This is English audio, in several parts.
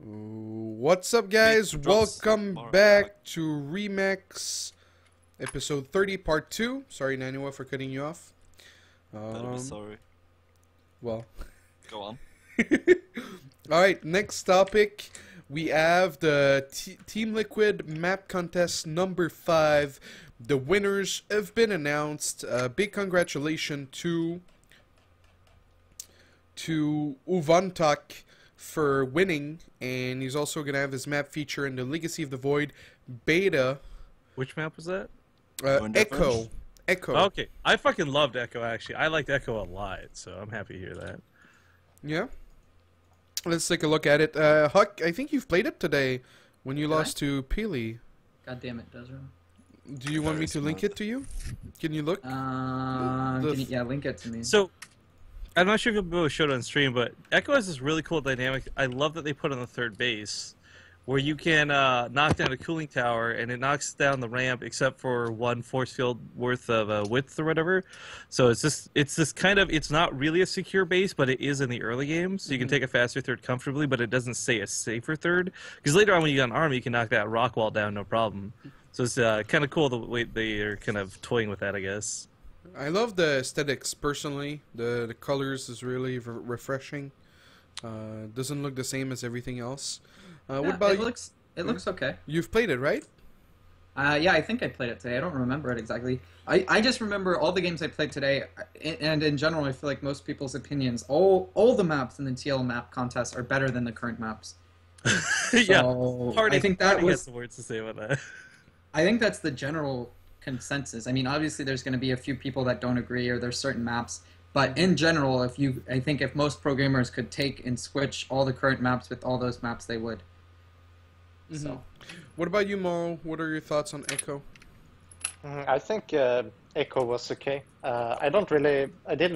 What's up, guys? Welcome back to Remax episode 30 part 2. Sorry, NaNiwa, for cutting you off. Better be sorry. Well, go on. Alright, next topic. We have the Team Liquid map contest number 5. The winners have been announced. Big congratulations to Uvantak for winning, and he's also going to have his map feature in the Legacy of the Void beta. Which map was that? Echo. Echo. Oh, okay. I fucking loved Echo, actually. I liked Echo a lot, so I'm happy to hear that. Yeah. Let's take a look at it. HuK, I think you've played it today when you lost to Peely. God damn it, desRow. Do you want me to link it to you? Can you look? Yeah, link it to me. So, I'm not sure if you'll be able to show it on stream, but Echo has this really cool dynamic I love that they put on the third base, where you can knock down a cooling tower, and it knocks down the ramp except for one force field worth of width or whatever. So it's this kind of, it's not really a secure base, but it is in the early game, so you can take a faster third comfortably, but it doesn't say a safer third. Because later on when you got an army, you can knock that rock wall down no problem. So it's kind of cool the way they are kind of toying with that, I guess. I love the aesthetics personally. The colors is really refreshing. Doesn't look the same as everything else. What about you? It looks okay. You've played it, right? Yeah, I think I played it today. I don't remember it exactly. I just remember all the games I played today, and in general, I feel like most people's opinions, all the maps in the TL map contest are better than the current maps. Yeah, I think that was the words to say about that. I think that's the general consensus. I mean, obviously, there's going to be a few people that don't agree, or there's certain maps. But in general, I think if most programmers could take and switch all the current maps with all those maps, they would. So, what about you, Morrow? What are your thoughts on Echo? I think Echo was okay. I didn't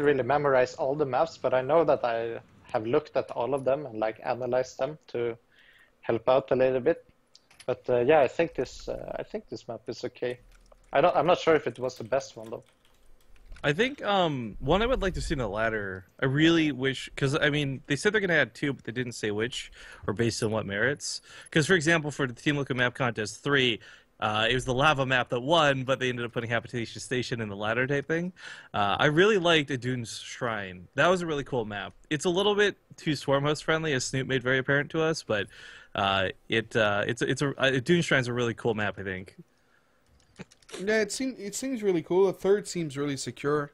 really memorize all the maps, but I know that I have looked at all of them and like analyzed them to help out a little bit. But yeah, I think this map is okay. I'm not sure if it was the best one though. I think one I would like to see in the ladder. I really wish, because I mean they said they're gonna add 2, but they didn't say which or based on what merits. Because for example, for the Team Liquid Map Contest 3, it was the lava map that won, but they ended up putting Habitation Station in the ladder type thing. I really liked Adune's Shrine. That was a really cool map. It's a little bit too Swarm Host friendly, as Snoop made very apparent to us, but Adune's Shrine's a really cool map, I think. Yeah, it seems really cool. The third seems really secure.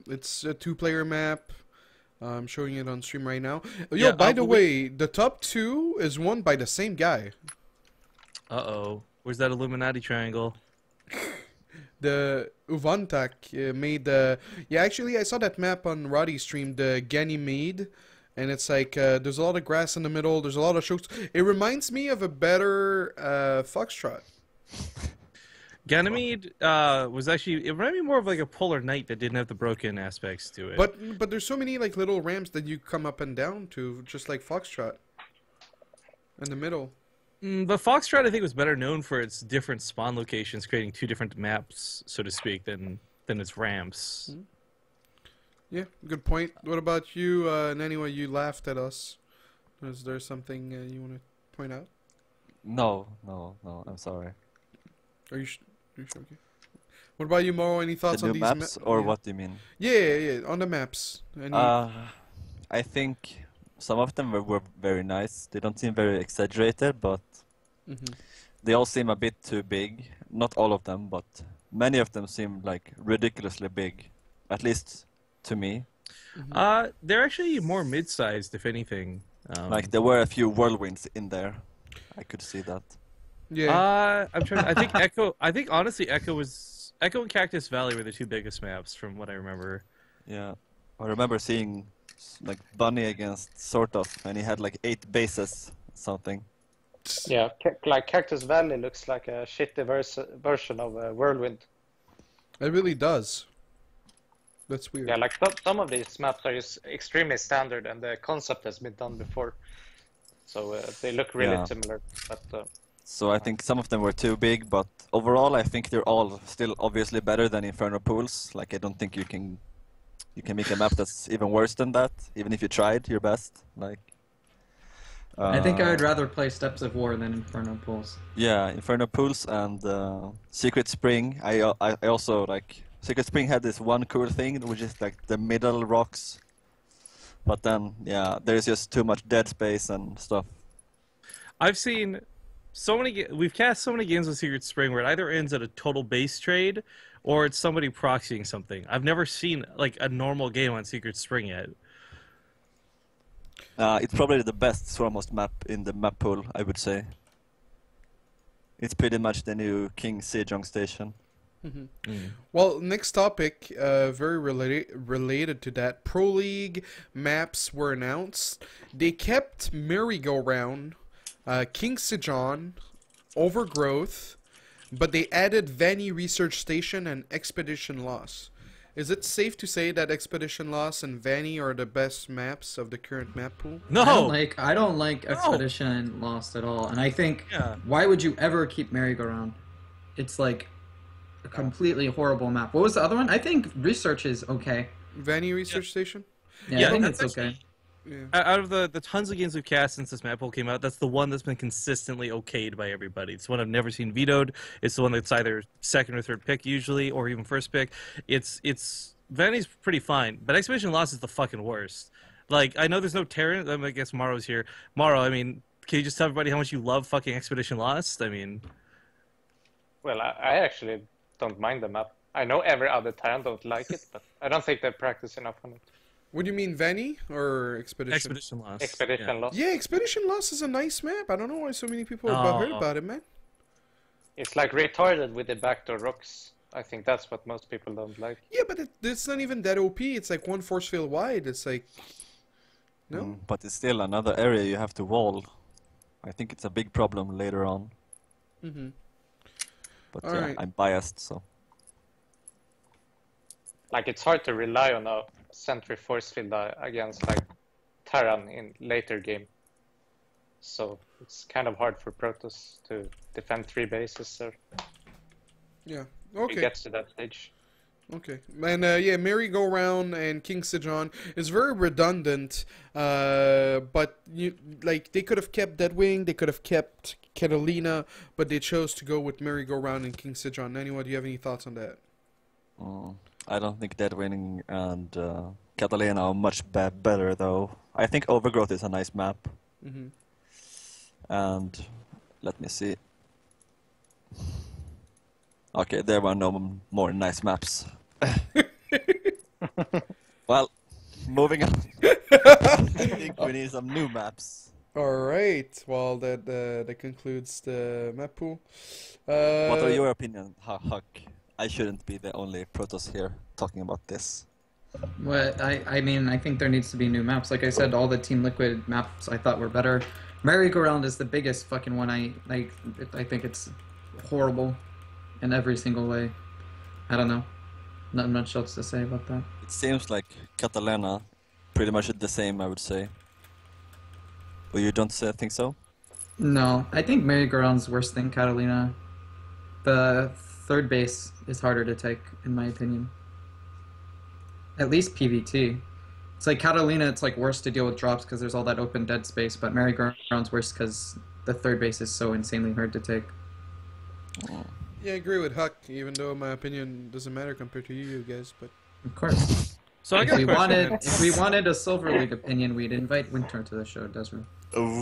It's a 2-player map. I'm showing it on stream right now. Yo, Yeah, by the way, the top 2 is won by the same guy. Uh-oh. Where's that Illuminati triangle? The Uvantak made the... Yeah, actually, I saw that map on Roddy's stream, the Ganymede. And it's like, there's a lot of grass in the middle, there's a lot of chokes. It reminds me of a better Foxtrot. Ganymede was actually, it reminded me more of like a Polar Knight that didn't have the broken aspects to it. But there's so many like little ramps that you come up and down to, just like Foxtrot. In the middle. But Foxtrot, I think, was better known for its different spawn locations, creating 2 different maps, so to speak, than its ramps. Yeah, good point. What about you, NaNiwa? You laughed at us. Is there something you want to point out? No, I'm sorry. Are you sure? Okay. What about you, Morrow? Any thoughts The on new these maps, or what do you mean? Yeah, on the maps. I think some of them were very nice. They don't seem very exaggerated, but they all seem a bit too big. Not all of them, but many of them seem like ridiculously big, at least to me. They're actually more mid-sized, if anything. Like there were a few whirlwinds in there. I could see that. Yeah. I'm trying. I think Echo. I think honestly, Echo and Cactus Valley were the 2 biggest maps from what I remember. Yeah, I remember seeing like Bunny against sort of, and he had like 8 bases, something. Yeah, like Cactus Valley looks like a shitty version of Whirlwind. It really does. That's weird. Yeah, like some of these maps are just extremely standard, and the concept has been done before, so they look really similar. But so I think some of them were too big, but overall I think they're all still obviously better than Inferno Pools. Like I don't think you can make a map that's even worse than that, even if you tried your best. Like I think I would rather play Steps of War than Inferno Pools. Yeah, Inferno Pools and Secret Spring. I also like Secret Spring had this one cool thing which is like the middle rocks, but then yeah, there's just too much dead space and stuff. I've seen so many. We've cast so many games with Secret Spring where it either ends at a total base trade, or it's somebody proxying something. I've never seen like a normal game on Secret Spring yet. It's probably the best Swarmost map in the map pool, I would say. It's pretty much the new King Sejong station. Well, next topic, very related to that. Pro League maps were announced. They kept Merry-Go-Round, King Sejong, Overgrowth, but they added Vanny Research Station and Expedition Loss. Is it safe to say that Expedition Loss and Vanny are the best maps of the current map pool? No, I don't like Expedition Lost at all, and I think why would you ever keep Merry-Go-Round? It's like a completely horrible map. What was the other one? I think Research is okay. Vanny Research Station? Yeah, I think it's actually, okay. Yeah. Out of the tons of games we've cast since this map pool came out, that's the one that's been consistently okayed by everybody. It's the one I've never seen vetoed. It's the one that's either second or third pick usually, or even first pick. Vanny's pretty fine, but Expedition Loss is the fucking worst. Like, I know there's no Terran. I guess Morrow's here. Morrow, I mean, can you just tell everybody how much you love fucking Expedition Lost? I mean... Well, I actually don't mind the map. I know every other Terran don't like it, but I don't think they practice enough on it. What do you mean, Vanny or Expedition? Expedition Lost. Expedition Lost. Yeah, Expedition Lost is a nice map. I don't know why so many people have heard about it, man. It's like retarded with the backdoor rocks. I think that's what most people don't like. Yeah, but it's not even that OP. It's like one force field wide. It's like... No? But it's still another area you have to wall. I think it's a big problem later on. But yeah, Alright. I'm biased, so... Like, it's hard to rely on a sentry force field against like Terran in later game. So it's kind of hard for Protoss to defend 3 bases or Yeah. it Okay. gets to that stage. Okay. And yeah, Merry-Go-Round and King Sejong is very redundant. But they could have kept Deadwing, they could have kept Catalina, but they chose to go with Merry-Go-Round and King Sejong. NaNiwa, do you have any thoughts on that? I don't think Deadwing and Catalina are much better, though. I think Overgrowth is a nice map. And let me see. Okay, there were no more nice maps. Well, moving on. I think we need some new maps. Alright, well, that concludes the map pool. What are your opinion, HuK? I shouldn't be the only Protoss here talking about this. Well, I mean, I think there needs to be new maps. Like I said, all the Team Liquid maps I thought were better. Merry-Go-Round is the biggest fucking one. I think it's horrible in every single way. I don't know. Not much else to say about that. It seems like Catalina, pretty much the same, I would say. But you don't think so? No, I think Merry-Go-Round's worse than Catalina. The third base is harder to take, in my opinion. At least PvT. It's like Catalina, it's like worse to deal with drops because there's all that open dead space, but Merry-Go-Round's worse because the third base is so insanely hard to take. Yeah, I agree with HuK, even though my opinion doesn't matter compared to you guys, but... Of course. So I got a question. If we wanted a Silver League opinion, we'd invite Winter to the show, desRow.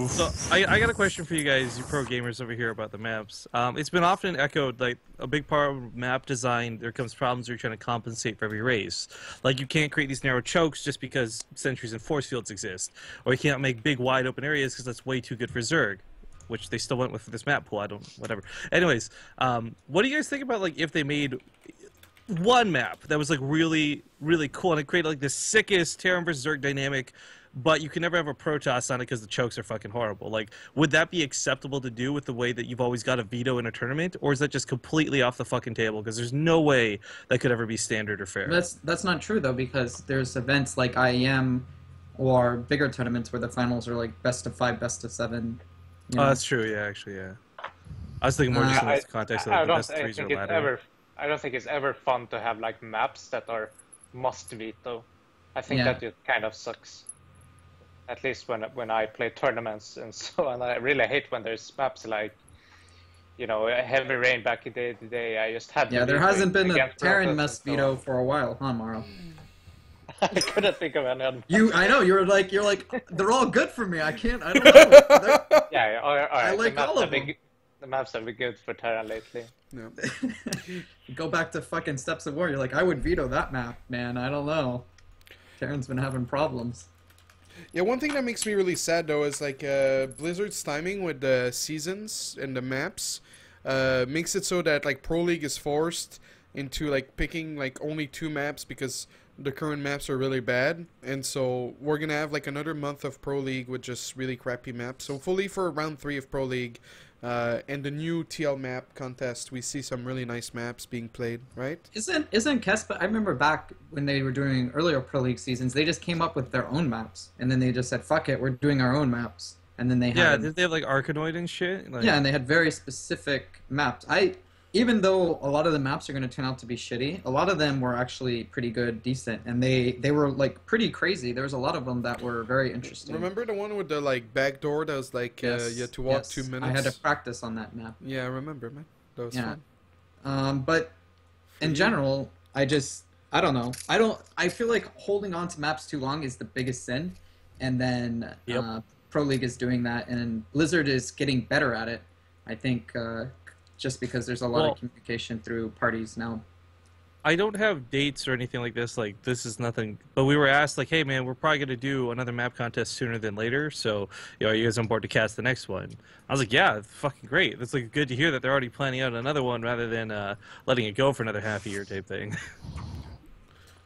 So I got a question for you guys, you pro gamers over here, about the maps. It's been often echoed, like, a big part of map design, there comes problems where you're trying to compensate for every race. Like, you can't create these narrow chokes just because sentries and force fields exist. Or you can't make big, wide open areas because that's way too good for Zerg. Which they still went with this map pool, whatever. Anyways, what do you guys think about, like, if they made one map that was, like, really, really cool and it created, like, the sickest Terran versus Zerg dynamic, but you can never have a Protoss on it because the chokes are fucking horrible. Like, would that be acceptable to do with the way that you've always got a veto in a tournament, or is that just completely off the fucking table? Because there's no way that could ever be standard or fair. That's not true, though, because there's events like IEM or bigger tournaments where the finals are, like, best of 5, best of 7. You know? That's true, yeah, actually, yeah. I was thinking more just in the context of like, the best threes or ladder. I don't think it's ever fun to have like maps that are must veto. I think Yeah. that it kind of sucks. At least when I play tournaments and so on. I really hate when there's maps like, you know, a heavy rain back in the day. I just had to Yeah, there veto hasn't it been a against Terran Protoss mess and so veto on. for a while, huh, Morrow? I couldn't think of any. I know you're like they're all good for me. I don't know. Yeah, all right. I like all of them. The maps have been good for Terra lately. No. Go back to fucking Steps of War. You're like, I would veto that map, man. I don't know. Terran's been having problems. Yeah, one thing that makes me really sad though is like Blizzard's timing with the seasons and the maps makes it so that like Pro League is forced into like picking like only 2 maps because the current maps are really bad, and so we're gonna have like another month of Pro League with just really crappy maps. So hopefully for round 3 of Pro League and the new TL map contest, we see some really nice maps being played, right? Isn't Kespa? I remember back when they were doing earlier Pro League seasons, they just came up with their own maps, and then they just said, "Fuck it, we're doing our own maps." And then they had did they have like Arkanoid and shit? Like... Yeah, and they had very specific maps. Even though a lot of the maps are going to turn out to be shitty, a lot of them were actually pretty good, decent, and they were like pretty crazy. There was a lot of them that were very interesting. Remember the one with the like back door that was like Yes, you had to walk yes. 2 minutes? I had to practice on that map. Yeah, I remember, man. That was Yeah. fun. But in general, I don't know. I feel like holding on to maps too long is the biggest sin, and then Pro League is doing that, and Blizzard is getting better at it. I think just because there's a lot of communication through parties now. I don't have dates or anything like this. Like, this is nothing. But we were asked, like, hey, man, we're probably going to do another map contest sooner than later. So, you know, are you guys on board to cast the next one? I was like, yeah, fucking great. That's like good to hear that they're already planning out another one rather than letting it go for another half a year type thing.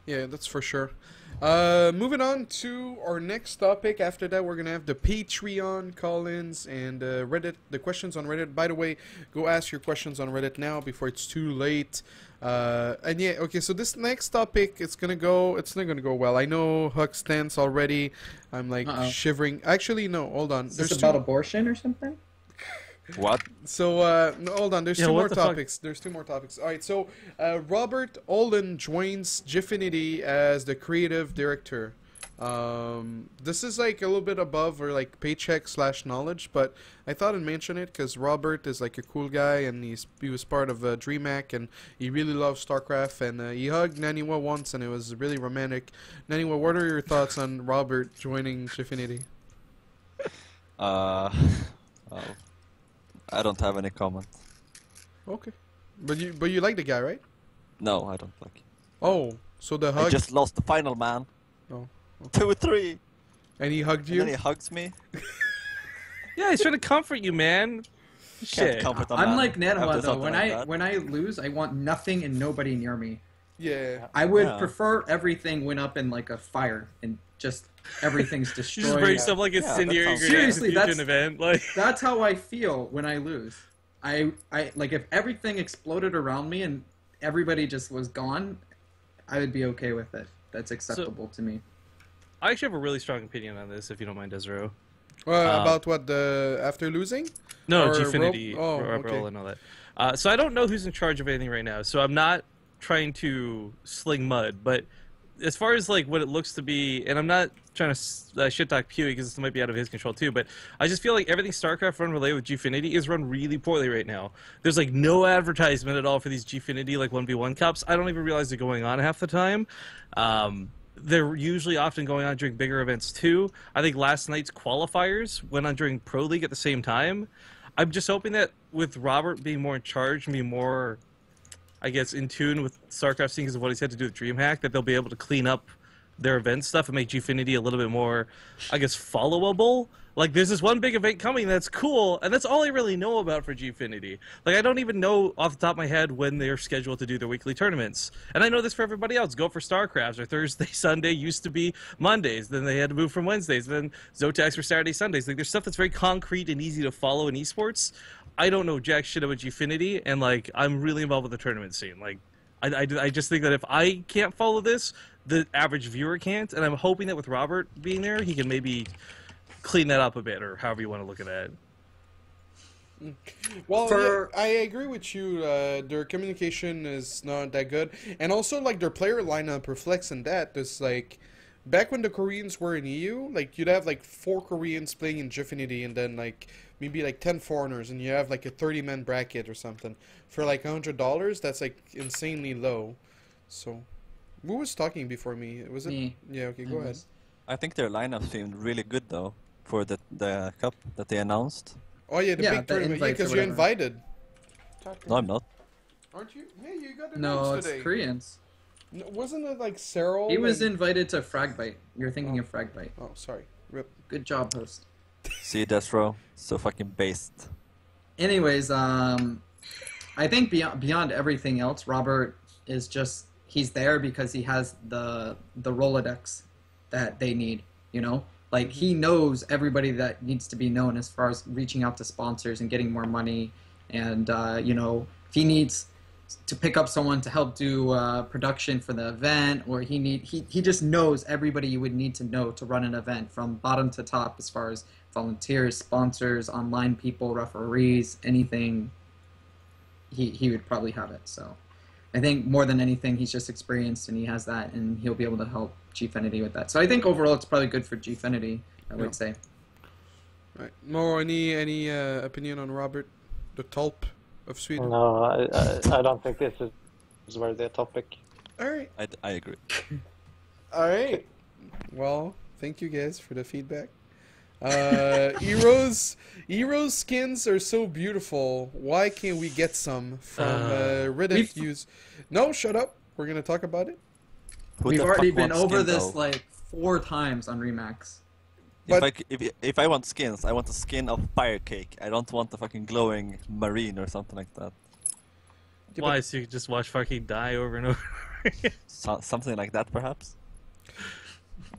Yeah, that's for sure. Moving on to our next topic. After that, we're gonna have the Patreon call-ins and Reddit. The questions on Reddit. By the way, go ask your questions on Reddit now before it's too late. And yeah, okay. So this next topic, it's not gonna go well. I know HuK stance already. I'm like shivering. Actually, no. Hold on. Is this about abortion or something? What? So, no, hold on. There's 2 more topics. Fuck? There's 2 more topics. All right. So, Robert Ohlen joins Gfinity as the creative director. This is like a little bit above or like paycheck / knowledge, but I thought I'd mention it because Robert is like a cool guy and he was part of DreamHack and he really loves StarCraft and he hugged NaNiwa once and it was really romantic. NaNiwa, what are your thoughts on Robert joining Gfinity? I don't have any comment. Okay, but you like the guy, right? No, I don't like him. Oh, so the hug. I just lost the final, man. Oh. 2-3. And he hugged you? And then he hugs me. Yeah, he's trying to comfort you, man. Shit. I'm like NaNiwa though. When I lose, I want nothing and nobody near me. Yeah. I would prefer everything went up in like a fire and just everything's You destroyed. just bring stuff like a incendiary grenade Seriously, to an event. Like That's how I feel when I lose. I like if everything exploded around me and everybody just was gone, I would be okay with it. That's acceptable to me. I actually have a really strong opinion on this, if you don't mind, desRow. About what, the after losing? No, Or Gfinity, okay. and all that. So I don't know who's in charge of anything right now, so I'm not trying to sling mud, but as far as like what it looks to be, and I'm not trying to shit talk Pewee because this might be out of his control too, but I just feel like everything StarCraft run related with Gfinity is run really poorly right now. There's like no advertisement at all for these Gfinity like 1v1 cups. I don't even realize they're going on half the time. They're usually often going on during bigger events too. I think last night's qualifiers went on during Pro League at the same time. I'm just hoping that with Robert being more in charge and being more, I guess, in tune with StarCraft scene because of what he's had to do with DreamHack, that they'll be able to clean up their event stuff and make Gfinity a little bit more, I guess, followable. Like, there's this one big event coming that's cool, and that's all I really know about for Gfinity. Like, I don't even know off the top of my head when they're scheduled to do their weekly tournaments. And I know this for everybody else. Go for StarCraft, or Thursday, Sunday used to be Mondays. Then they had to move from Wednesdays. Then Zotacs for Saturday, Sundays. Like, there's stuff that's very concrete and easy to follow in esports. I don't know jack shit about Gfinity, and, like, I'm really involved with the tournament scene. Like, I just think that if I can't follow this, the average viewer can't, and I'm hoping that with Robert being there, he can maybe clean that up a bit, or however you want to look at that. Well, yeah, I agree with you. Their communication is not that good, and also like their player lineup reflects in that. There's like back when the Koreans were in EU, like you'd have like 4 Koreans playing in Gfinity, and then like maybe like 10 foreigners, and you have like a 30-man bracket or something for like $100. That's like insanely low. So, who was talking before me? Was it Me. Yeah. Okay, go ahead. I think their lineup seemed really good though for the cup that they announced. Oh yeah, the Yeah, big the tournament. Yeah, invites or because you're whatever. invited. No, I'm not. Aren't you? Yeah, you got announced No, it's today. Koreans. No, wasn't it like Cyril? He was and- invited to Fragbite. You're thinking of Fragbite. Oh, sorry. Rip. Good job, host. See, desRow, so fucking based. Anyways, I think beyond everything else, Robert is just he's there because he has the Rolodex that they need. You know, like he knows everybody that needs to be known as far as reaching out to sponsors and getting more money, and you know, if he needs to pick up someone to help do production for the event, or he just knows everybody you would need to know to run an event from bottom to top as far as volunteers, sponsors, online people, referees, anything. He would probably have it. So I think more than anything, he's just experienced and he has that, and he'll be able to help Gfinity with that. So I think overall it's probably good for Gfinity, I would say. Right. More any opinion on Robert, the Tulp of Sweden? No, I don't think this is worthy a topic. All right. I agree. All right. Well, thank you guys for the feedback. Ero's skins are so beautiful. Why can't we get some from Reddit use? No, shut up. We're gonna talk about it. Who We've the already fuck been wants over skin, this though? like 4 times on Remax. If I want skins, I want a skin of fire cake. I don't want a fucking glowing marine or something like that. Yeah, Why? So you could just watch fucking die over and over. Something like that, perhaps.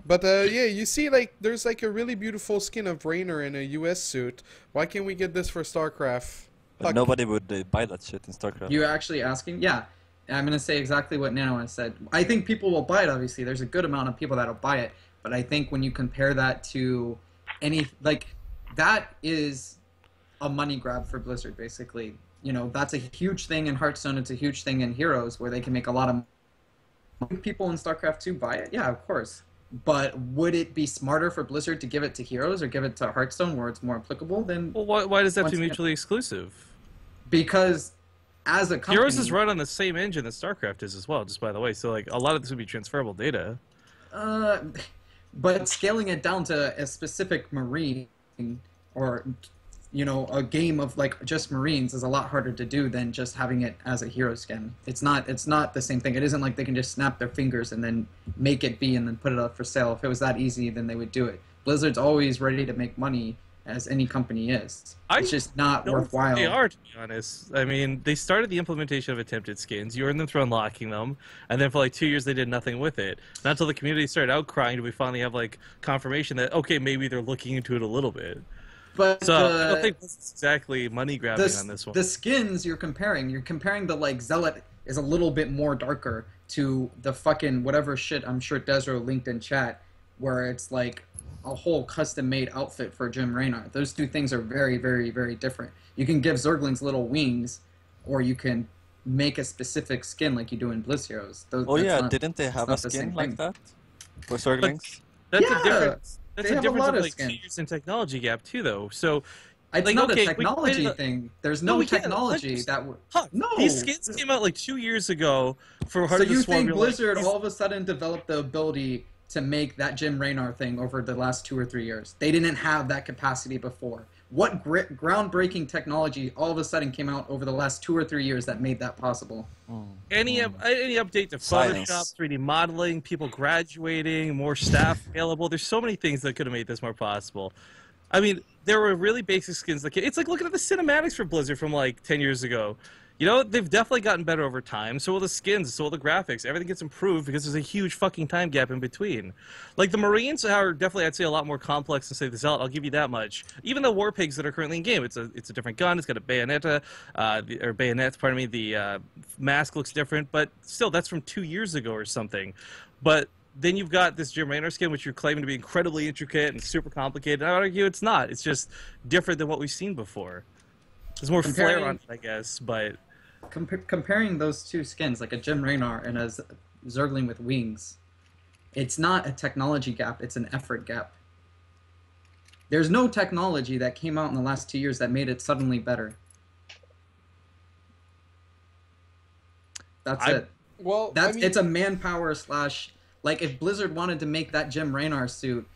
But yeah, you see, like there's like a really beautiful skin of Raynor in a US suit. Why can't we get this for StarCraft? But HuK. nobody would buy that shit in StarCraft. You actually asking? Yeah. I'm going to say exactly what NaNiwa said. I think people will buy it, obviously. There's a good amount of people that'll buy it. But I think when you compare that to any, like, that is a money grab for Blizzard, basically. You know, that's a huge thing in Hearthstone. It's a huge thing in Heroes, where they can make a lot of money. People in StarCraft 2 buy it? Yeah, of course. But would it be smarter for Blizzard to give it to Heroes or give it to Hearthstone, where it's more applicable? Then Well, why does that have to Once be again- mutually exclusive? because as a company, Heroes is run on the same engine that StarCraft is as well, just by the way. So, like, a lot of this would be transferable data. But scaling it down to a specific marine, or you know, a game of like just Marines is a lot harder to do than just having it as a hero skin. It's not the same thing. It isn't like they can just snap their fingers and then make it be and then put it up for sale. If it was that easy, then they would do it. Blizzard's always ready to make money, as any company is. It's just not worthwhile. They are, to be honest. I mean, they started the implementation of attempted skins. You earned them through unlocking them, and then for like 2 years they did nothing with it. Not until the community started outcrying did we finally have like confirmation that okay, maybe they're looking into it a little bit. But So I don't think it's exactly money grabbing on this one. the skins you're comparing the like Zealot is a little bit more darker to the fucking whatever shit I'm sure desRow linked in chat, where it's like a whole custom-made outfit for Jim Raynor. Those two things are very, very, very different. You can give Zerglings little wings, or you can make a specific skin like you do in Blizz Heroes. Oh yeah, didn't they have a not the same skin like thing. that for Zerglings? That's Yeah, a difference. That's they a have a difference lot of of like 2 skins. years in technology gap too, though. So It's like, not okay, a we technology played thing. There's No, no we can't. technology Let's- that would... HuK, No! these skins came out like 2 years ago for Heart So of the you Swarm. think You're like, Blizzard these- all of a sudden developed the ability to make that Jim Raynor thing over the last 2 or 3 years? They didn't have that capacity before. What groundbreaking technology all of a sudden came out over the last 2 or 3 years that made that possible? Any update to Silence. Photoshop, 3D modeling, people graduating, more staff available. There's so many things that could have made this more possible. I mean, there were really basic skins. Like it's like looking at the cinematics for Blizzard from like 10 years ago. You know, they've definitely gotten better over time. So will the skins, so will the graphics. Everything gets improved because there's a huge fucking time gap in between. Like the Marines are definitely, I'd say, a lot more complex than say the Zealot. I'll give you that much. Even the War Pigs that are currently in game, it's a different gun. It's got a bayonetta, or bayonets. Pardon me. The mask looks different, but still, that's from 2 years ago or something. But then you've got this Jim Raynor skin, which you're claiming to be incredibly intricate and super complicated. I would argue it's not. It's just different than what we've seen before. There's more flair on it, I guess, but Comparing those two skins, like a Jim Raynor and a Zergling with wings, It's not a technology gap, it's an effort gap. There's no technology that came out in the last 2 years that made it suddenly better. That's it. Well, That's I mean, it's a manpower slash, like, if Blizzard wanted to make that Jim Raynor suit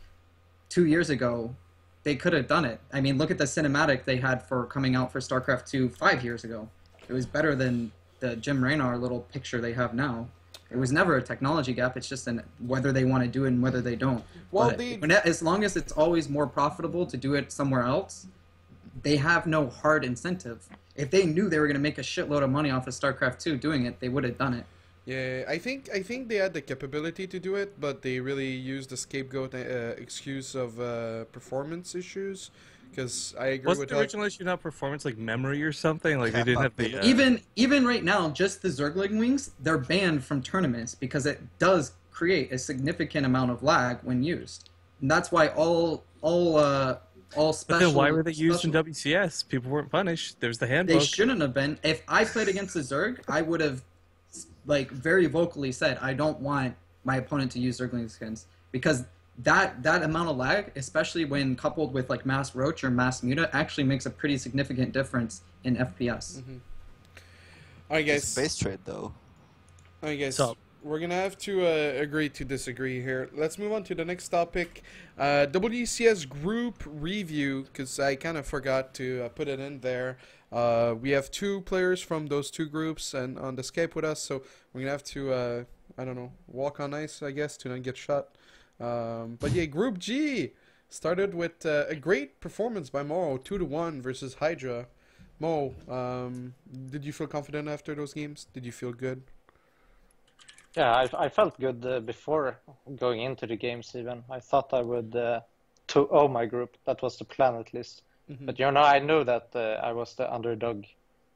2 years ago, they could have done it. I mean, look at the cinematic they had for coming out for StarCraft 2 5 years ago. It was better than the Jim Raynor little picture they have now. It was never a technology gap. It's just whether they want to do it and whether they don't. Well, but as long as it's always more profitable to do it somewhere else, they have no hard incentive. If they knew they were going to make a shitload of money off of StarCraft 2 doing it, they would have done it. yeah, I think they had the capability to do it, but they really used the scapegoat excuse of performance issues. Because I agree Was with the original issue not performance, like memory or something? Like they didn't have the Even right now, just the Zergling wings, they're banned from tournaments because it does create a significant amount of lag when used. And that's why all special. But then why were they used in WCS? People weren't punished. There's the handbook. They shouldn't have been. If I played against the Zerg, I would have, like, very vocally said, I don't want my opponent to use Zergling skins, because that amount of lag, especially when coupled with like mass roach or mass muta, actually makes a pretty significant difference in FPS. Mm-hmm. Alright, guys. Space trade though. Alright, guys. So, we're gonna have to agree to disagree here. Let's move on to the next topic. WCS Group review, because I kind of forgot to put it in there. We have 2 players from those 2 groups and on the Skype with us, so we're gonna have to, I don't know, walk on ice, I guess, to not get shot. But yeah, Group G started with a great performance by Morrow, 2-1 versus Hydra. Mo, did you feel confident after those games? Did you feel good? Yeah, I felt good before going into the games even. I thought I would 2-0 my group. That was the plan at least. Mm-hmm. But I knew that I was the underdog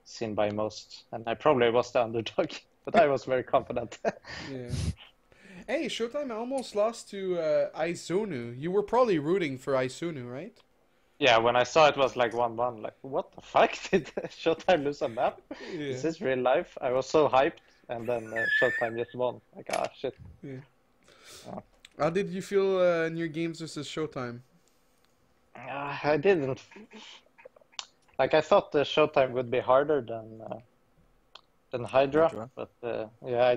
seen by most. And I probably was the underdog, but I was very confident. Yeah. Hey, Showtime almost lost to Aizonu. You were probably rooting for Aizonu, right? Yeah, when I saw it was like 1-1, like, what the fuck? Did Showtime lose a map? Yeah. Is this real life? I was so hyped, and then Showtime just won. Like, ah, shit. Yeah. How did you feel in your games versus Showtime? I didn't. Like, I thought the Showtime would be harder than Hydra, but yeah,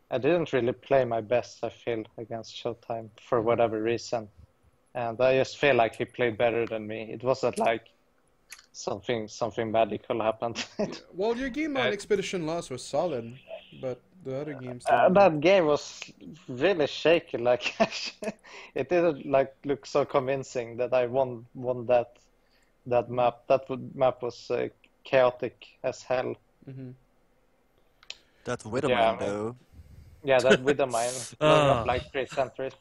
I didn't really play my best, I feel, against Showtime for whatever reason. And I just feel like he played better than me. It wasn't like something magical happened. Well, your game on Expedition Lost was solid, but the other games... that game was really shaky. Like, it didn't like look so convincing that I won that map. Map was chaotic as hell. Mm-hmm. That Widowmine though. Yeah, that Widowmine blowing up like 3 sentries.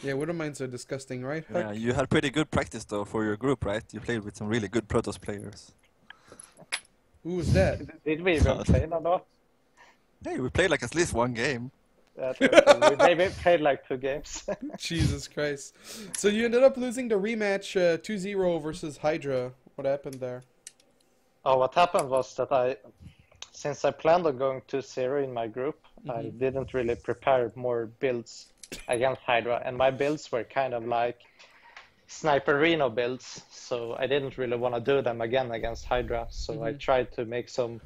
Yeah, Widowmines are disgusting, right? Yeah, you had pretty good practice though for your group, right? You played with some really good Protoss players. Who was that? Did we even play or not? Hey, we played like at least 1 game. We maybe played like 2 games. Jesus Christ. So you ended up losing the rematch 2-0 versus Hydra. What happened there? Oh, what happened was that since I planned on going 2-0 in my group, I didn't really prepare more builds against Hydra, and my builds were kind of like Sniper Reno builds, so I didn't really want to do them again against Hydra, so I tried to make some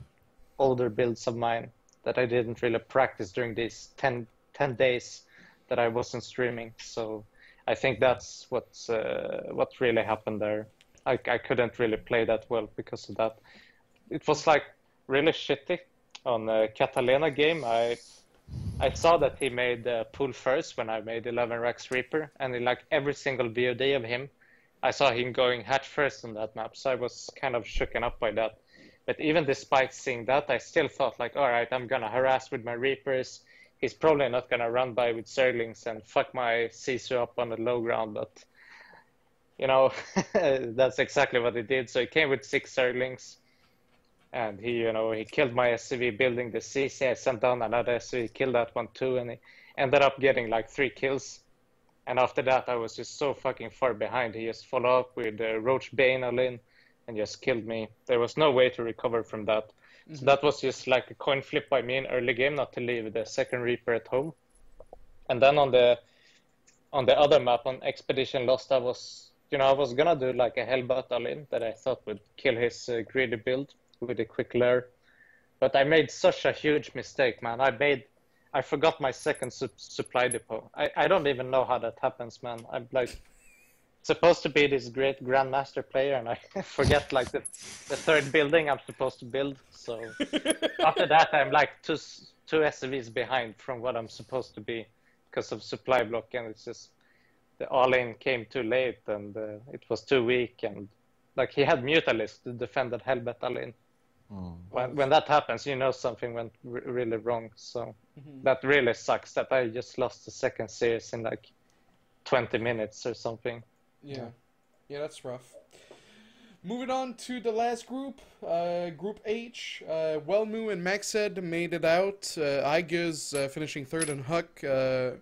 older builds of mine that I didn't really practice during these 10 days that I wasn't streaming. So I think that's what really happened there. I couldn't really play that well because of that. It was like really shitty on the Catalina game. I saw that he made pool first when I made 11 Rex Reaper, and in like every single VOD of him, I saw him going hatch first on that map. So I was kind of shooken up by that. But even despite seeing that, I still thought like, all right, I'm gonna harass with my Reapers. He's probably not gonna run by with Zerglings and fuck my Sisu up on the low ground. But that's exactly what he did. So he came with 6 Zerglings. And he killed my SCV building the CC. I sent down another SCV, killed that one too, and he ended up getting like 3 kills. And after that, I was just so fucking far behind. He just followed up with Roach Bane Ohlen and just killed me. There was no way to recover from that. So that was just like a coin flip by me in early game, not to leave the second Reaper at home. And then on the other map, on Expedition Lost, I was gonna do like a Hellbat all-in that I thought would kill his greedy build with a quick lure. But I made such a huge mistake, man. I forgot my second supply depot. I don't even know how that happens, man. I'm like supposed to be this great grandmaster player, and I forget like the third building I'm supposed to build. So after that, I'm like two SCVs behind from what I'm supposed to be because of supply block, and it's just the all-in came too late, and it was too weak, and like he had Mutalisk to defend that Hellbat all-in. When that happens, you know something went really wrong. So that really sucks that I just lost the second series in like 20 minutes or something. Yeah, that's rough. Moving on to the last group, Group H. Wellmu and Maxed made it out. Iguz finishing third, and HuK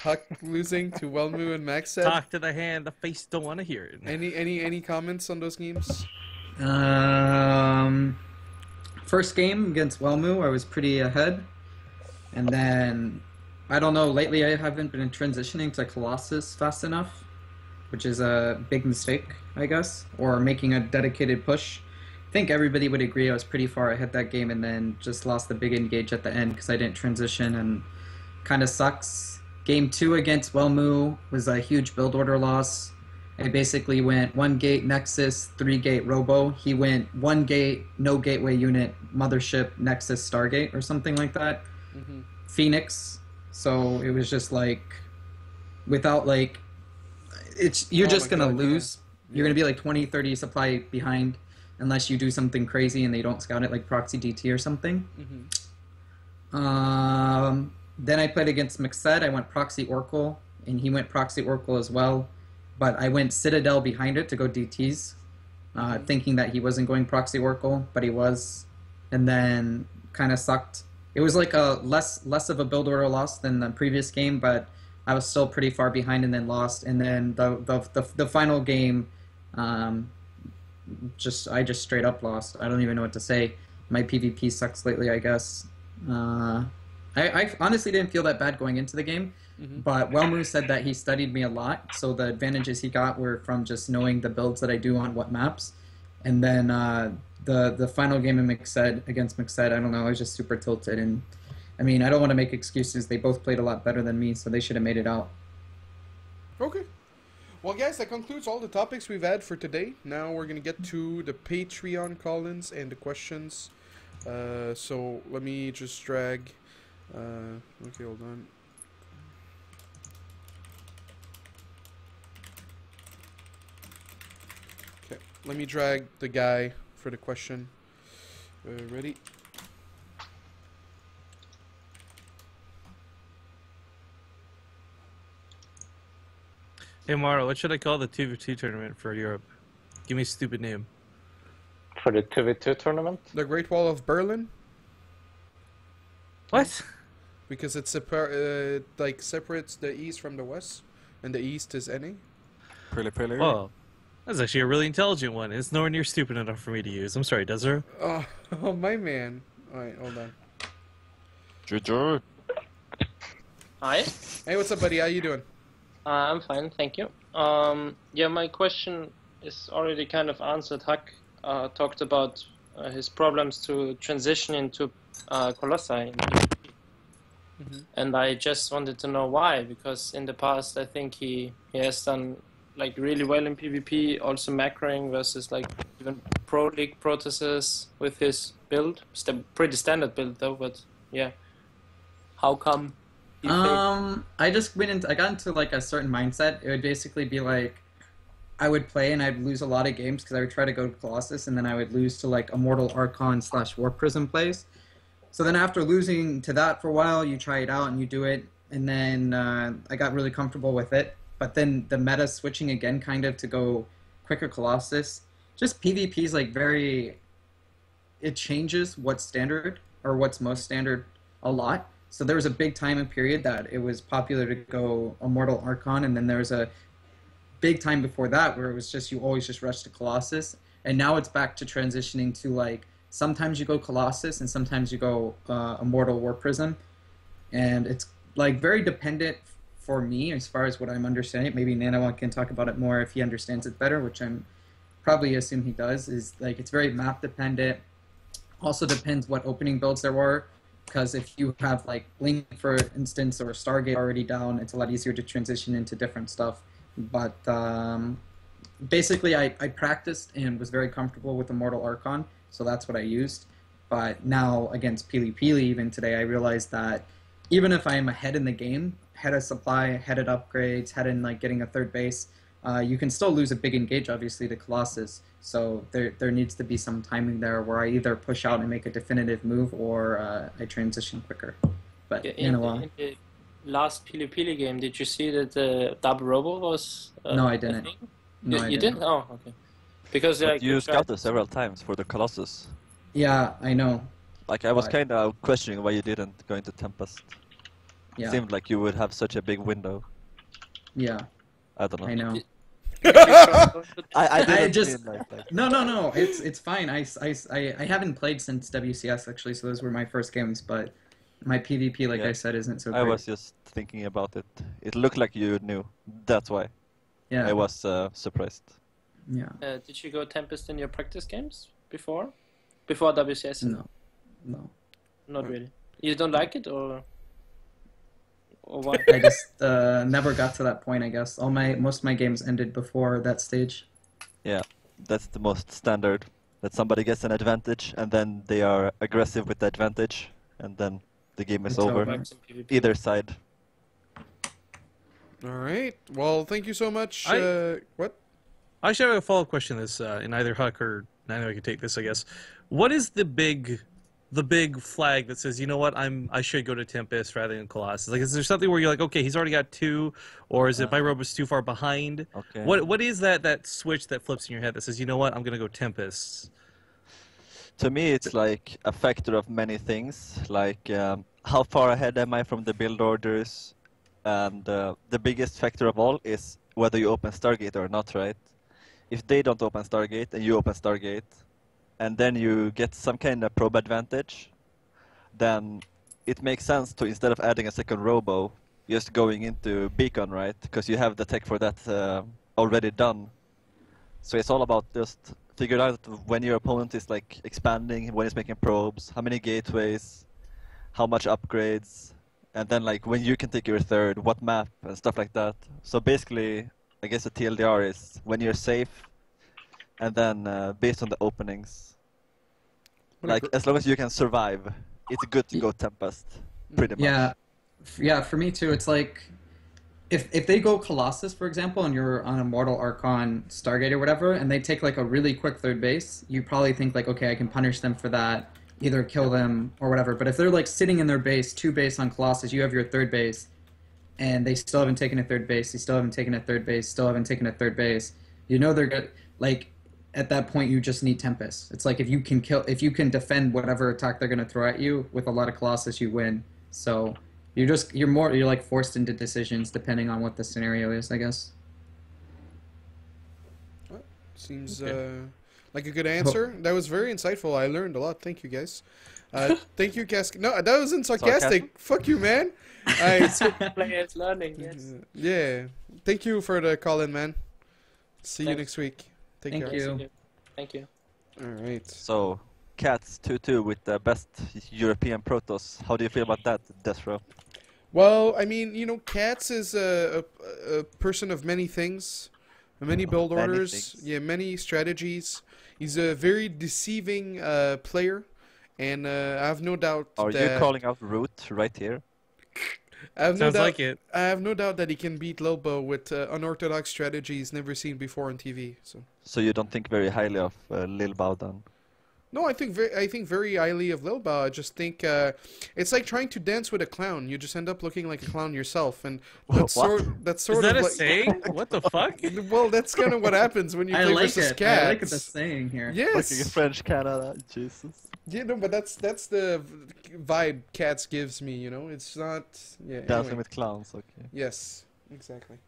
HuK losing to Wellmu and Maxed. Talk to the hand, the face don't want to hear it. Any comments on those games? First game against Wellmu, I was pretty ahead, and then I don't know. Lately, I haven't been transitioning to Colossus fast enough, which is a big mistake, I guess, or making a dedicated push. I think everybody would agree I was pretty far ahead that game, and then just lost the big engage at the end because I didn't transition, and kind of sucks. Game 2 against Wellmu was a huge build order loss. I basically went 1 gate Nexus, 3 gate Robo. He went 1 gate, no gateway unit, Mothership, Nexus, Stargate, or something like that. Phoenix. So it was just like, without like, you're just going to lose. Yeah. You're going to be like 20, 30 supply behind unless you do something crazy and they don't scout it like Proxy DT or something. Then I played against Mixed. I went Proxy Oracle, and he went Proxy Oracle as well. But I went Citadel behind it to go DTs, thinking that he wasn't going Proxy Oracle, but he was. And then kind of sucked. It was like a less of a build order loss than the previous game, but I was still pretty far behind and then lost. And then the final game, I just straight up lost. I don't even know what to say. My PvP sucks lately, I guess. I honestly didn't feel that bad going into the game, but Wellmu said that he studied me a lot, so the advantages he got were from just knowing the builds that I do on what maps. And then the final game in against Mixed, I don't know, I was just super tilted. And I mean, I don't want to make excuses. They both played a lot better than me, so they should have made it out. Okay. Well, guys, that concludes all the topics we've had for today. Now we're going to get to the Patreon call-ins and the questions. So let me just drag... okay, hold on. Okay, let me drag the guy for the question. Ready? Hey Morrow, what should I call the 2v2 tournament for Europe? Give me a stupid name. For the 2v2 tournament? The Great Wall of Berlin? What? Because it like separates the east from the west, and the east is NA. Pretty. Oh, that's actually a really intelligent one. It's nowhere near stupid enough for me to use. I'm sorry, desRow. Oh, my man. Alright, hold on. Juju. Hi. Hey, what's up, buddy? How you doing? I'm fine, thank you. Yeah, my question is already kind of answered. HuK talked about his problems to transition into Colossi. And I just wanted to know why, because in the past I think he has done like really well in PvP, also macroing versus like even Proleague processes with his build. Pretty standard build though, but yeah. How come? I got into like a certain mindset. It would basically be like, I would play and I'd lose a lot of games because I would try to go to Colossus and then I would lose to like Immortal Archon / War Prism plays. So then after losing to that for a while, you try it out and you do it. And then I got really comfortable with it. But then the meta switching again kind of to go quicker Colossus. Just PvP is like it changes what's standard or what's most standard a lot. So there was a big time and period that it was popular to go Immortal Archon. And then there was a big time before that where it was just you always just rush to Colossus. and now it's back to transitioning to like sometimes you go Colossus and sometimes you go Immortal War Prism, and it's like very dependent for me as far as what I'm understanding. Maybe NaNiwa can talk about it more if he understands it better, which I'm probably assume he does. Is like it's very map dependent. Also depends what opening builds there were, because if you have like Blink, for instance, or Stargate already down, it's a lot easier to transition into different stuff. But basically, I practiced and was very comfortable with Immortal Archon, so that's what I used. But now against Pili Pili, even today, I realized that even if I am ahead in the game, ahead of supply, ahead of upgrades, ahead in like getting a third base, you can still lose a big engage, obviously, to Colossus. So there needs to be some timing there where I either push out and make a definitive move, or I transition quicker. But In the last Pili Pili game, did you see that the double robo was? No, I didn't. No, I you didn't. Oh, okay. Because But like you scouted several times for the Colossus. Yeah, I know. Like I was But- kind of questioning why you didn't go into Tempest. Yeah, Seemed like you would have such a big window. yeah, I don't know. I know. I didn't just- mean like No. It's fine. I haven't played since WCS actually, so those were my first games. But my PvP, like Yeah. I said, isn't so I great. was just thinking about it. It looked like you knew. That's why Yeah, I was surprised. yeah. did you go Tempest in your practice games before? Before WCS? No. Not really. You don't like it, or what? I just never got to that point. I guess most of my games ended before that stage. Yeah, that's the most standard. That somebody gets an advantage and then they are aggressive with the advantage, and then the game is It's over. over. Back to PvP. Either side. All right. Well, thank you so much. What? I should have a follow-up question to this, and either HuK or NaNiwa can take this, I guess. What is the big flag that says, you know what, I should go to Tempest rather than Colossus? Like, is there something where you're like, okay, he's already got 2, or is it my robo's too far behind? Okay. What is that switch that flips in your head that says, you know what, I'm gonna go Tempest? To me, it's like a factor of many things. Like how far ahead am I from the build orders, and the biggest factor of all is whether you open Stargate or not, right? If they don't open Stargate and you open Stargate, and then you get some kind of probe advantage, then it makes sense to, instead of adding a second robo, just going into Beacon, right? Because you have the tech for that already done. So it's all about just figure out when your opponent is like expanding, when it's making probes, how many gateways, how much upgrades, and then like when you can take your third, what map, and stuff like that. So basically, I guess the TLDR is when you're safe, and then based on the openings. Like, as long as you can survive, it's good to go Tempest, pretty much. Yeah. For me too. It's like if they go Colossus, for example, and you're on Immortal Archon, Stargate, or whatever, and they take like a really quick third base, you probably think like, okay, I can punish them for that, either kill them or whatever. But if they're like sitting in their base, 2 base on Colossus, you have your third base, and they still haven't taken a third base, they still haven't taken a third base, still haven't taken a third base. You know they're good. Like at that point, you just need Tempest. It's like if you can defend whatever attack they're gonna throw at you with a lot of Colossus, you win. So you're like forced into decisions depending on what the scenario is, I guess. Seems like a good answer. That was very insightful. I learned a lot. Thank you, guys. Thank you, Cask. No, that wasn't sarcastic. Sarcasm? Fuck you, man. Players learning, yes. Yeah. Thank you for the call in, man. See you Thanks. next week. Take Thank care. you. Thank you. All right. So, Cats 2-2 with the best European Protoss. How do you feel about that, desRow? Well, I mean, you know, Katz is a person of many things, many build Many orders, things. yeah, many strategies. He's a very deceiving player, and I have no doubt Are that you calling out Root right here? I have no Sounds doubt, like it. I have no doubt that he can beat Lobo with unorthodox strategies never seen before on TV. So you don't think very highly of Lil Bao then? No, I think very highly of Lilba. I just think it's like trying to dance with a clown. You just end up looking like a clown yourself, and that's What? that's Is sort that of a like, saying? What the fuck? Well, that's kind of what happens when you I play like versus it. Cats. I like the saying here. Fucking Yes. French Canada, Jesus. Yeah, no, but that's the vibe Cats gives me. You know, it's not. Yeah. Dancing Anyway. with clowns, okay. Yes. Exactly.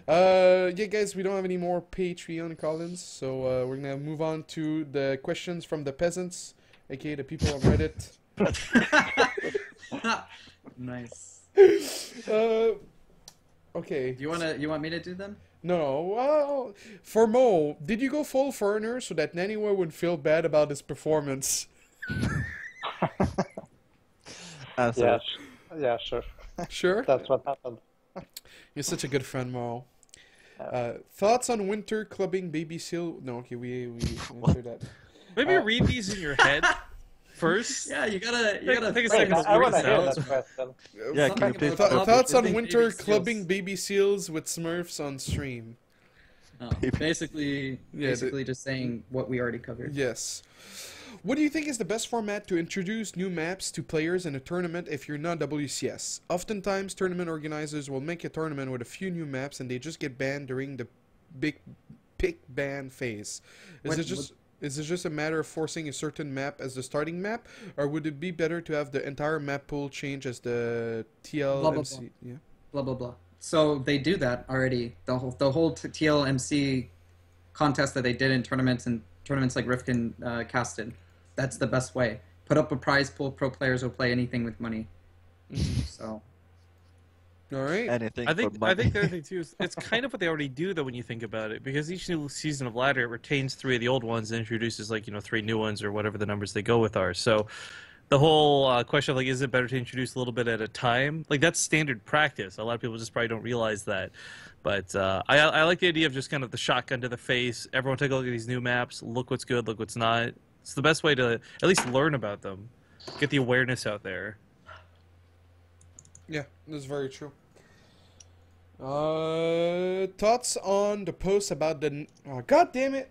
Yeah, guys, we don't have any more Patreon Collins, so we're gonna move on to the questions from the peasants, aka the people on Reddit. Nice. Okay. You want me to do them? No, well, for Mo, did you go full foreigner so that NaNiwa would feel bad about his performance? Yeah, yeah, sure. Sure? That's what happened. You're such a good friend, Mo. Thoughts on winter clubbing baby seal? No, okay, we answered that. Maybe read these in your head first. Yeah, you gotta take a Wait, second to I want to breathe hear out. that question. Yeah, Something can you please? about club Thoughts on clubbing winter baby seals. clubbing baby seals with Smurfs on stream? Oh, basically just saying what we already covered. Yes. What do you think is the best format to introduce new maps to players in a tournament if you're not WCS? Oftentimes, tournament organizers will make a tournament with a few new maps and they just get banned during the big pick ban phase. Is it just a matter of forcing a certain map as the starting map, or would it be better to have the entire map pool change as the TLMC? Blah, blah, blah. Yeah. Blah blah blah. So they do that already. The whole TLMC contest that they did in tournaments like Rifkin casted. That's the best way. Put up a prize pool. Pro players will play anything with money. So. All right. Anything I think for money. the other thing too is it's kind of what they already do though when you think about it, because each new season of Ladder retains 3 of the old ones and introduces 3 new ones or whatever the numbers they go with are. So the whole question of is it better to introduce a little bit at a time? That's standard practice. A lot of people just probably don't realize that. But I like the idea of just kind of the shotgun to the face. Everyone take a look at these new maps. Look what's good. Look what's not. It's the best way to at least learn about them. Get the awareness out there. Yeah, that's very true. Thoughts on the post about the... Oh, God damn it!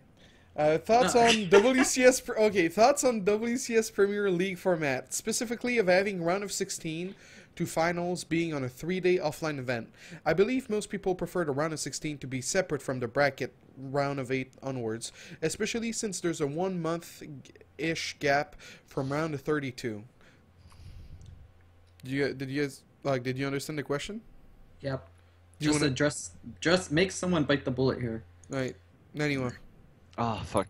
Thoughts on WCS... thoughts on WCS Premier League format, specifically of having round of 16 to finals being on a 3-day offline event. I believe most people prefer the round of 16 to be separate from the bracket round of 8 onwards, especially since there's a 1 month-ish gap from round of 32. Did you understand the question? Yep. You Just make someone bite the bullet here. Right. NaNiwa. Oh, fuck.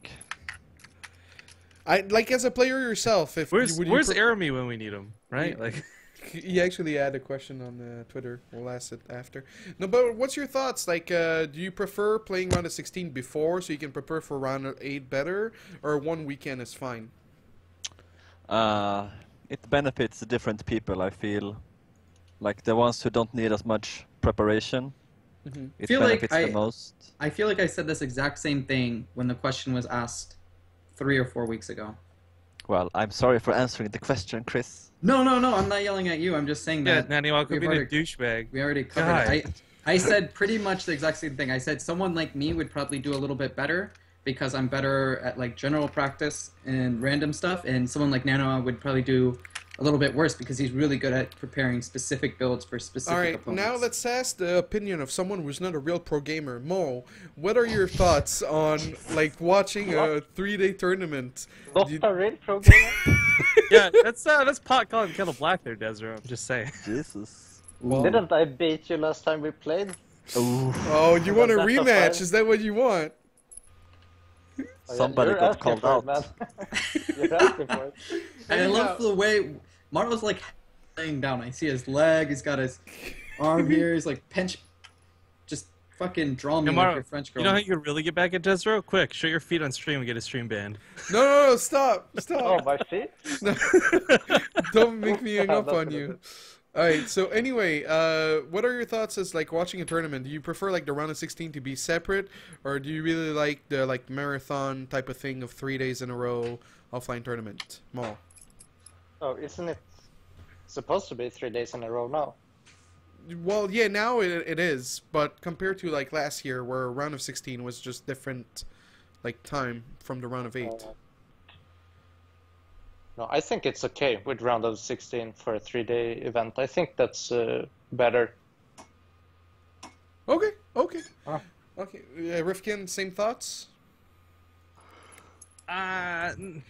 As a player yourself, Where's Arami when we need him, right? He actually had a question on Twitter. We'll ask it after. No, but what's your thoughts? Do you prefer playing round of 16 before so you can prepare for round of 8 better, or one weekend is fine? It benefits the different people, I feel. The ones who don't need as much preparation. Mm-hmm. It benefits the most. I feel like I said this exact same thing when the question was asked 3 or 4 weeks ago. Well, I'm sorry for answering the question, Chris. No, I'm not yelling at you. I'm just saying that. Yeah, NaNiwa could be a douchebag. We already covered it. I said pretty much the exact same thing. I said someone like me would probably do a little bit better because I'm better at general practice and random stuff, and someone like NaNiwa would probably do a little bit worse because he's really good at preparing specific builds for specific opponents. Now let's ask the opinion of someone who's not a real pro gamer. Mo, what are your thoughts on watching a 3-day tournament? Not a real pro gamer? Yeah, that's pot calling kettle black there, desRow. I'm just saying. Jesus. Didn't I beat you last time we played? Oh, you want a rematch? Is that what you want? Somebody got called out. Man. You're asking for it. And I love the way Morrow's laying down. I see his leg. He's got his arm here. He's pinch. Just fucking draw me like your French girl. You know how you could really get back at desRow? Quick, show your feet on stream and get a stream banned. No, stop. Oh, my feet? No. Don't make me hang up on you. Alright, so anyway, what are your thoughts as watching a tournament? Do you prefer the round of 16 to be separate, or do you really like the marathon type of thing of 3 days in a row offline tournament? Mo? Oh, isn't it supposed to be 3 days in a row now? Well, yeah, now it is, but compared to last year where round of 16 was just different time from the round of 8. No, I think it's okay with round of 16 for a 3-day event. I think that's better. Okay. Okay. Rifkin, same thoughts? No,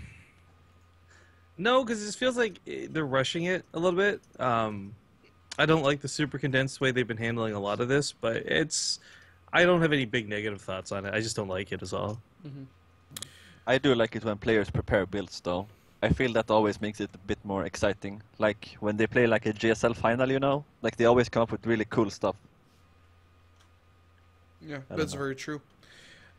because it just feels like they're rushing it a little bit. I don't like the super condensed way they've been handling a lot of this, but I don't have any big negative thoughts on it. I just don't like it is all. I do like it when players prepare builds, though. I feel that always makes it a bit more exciting. Like when they play like a GSL final, you know, like they always come up with really cool stuff. Yeah, I that's don't know. very true.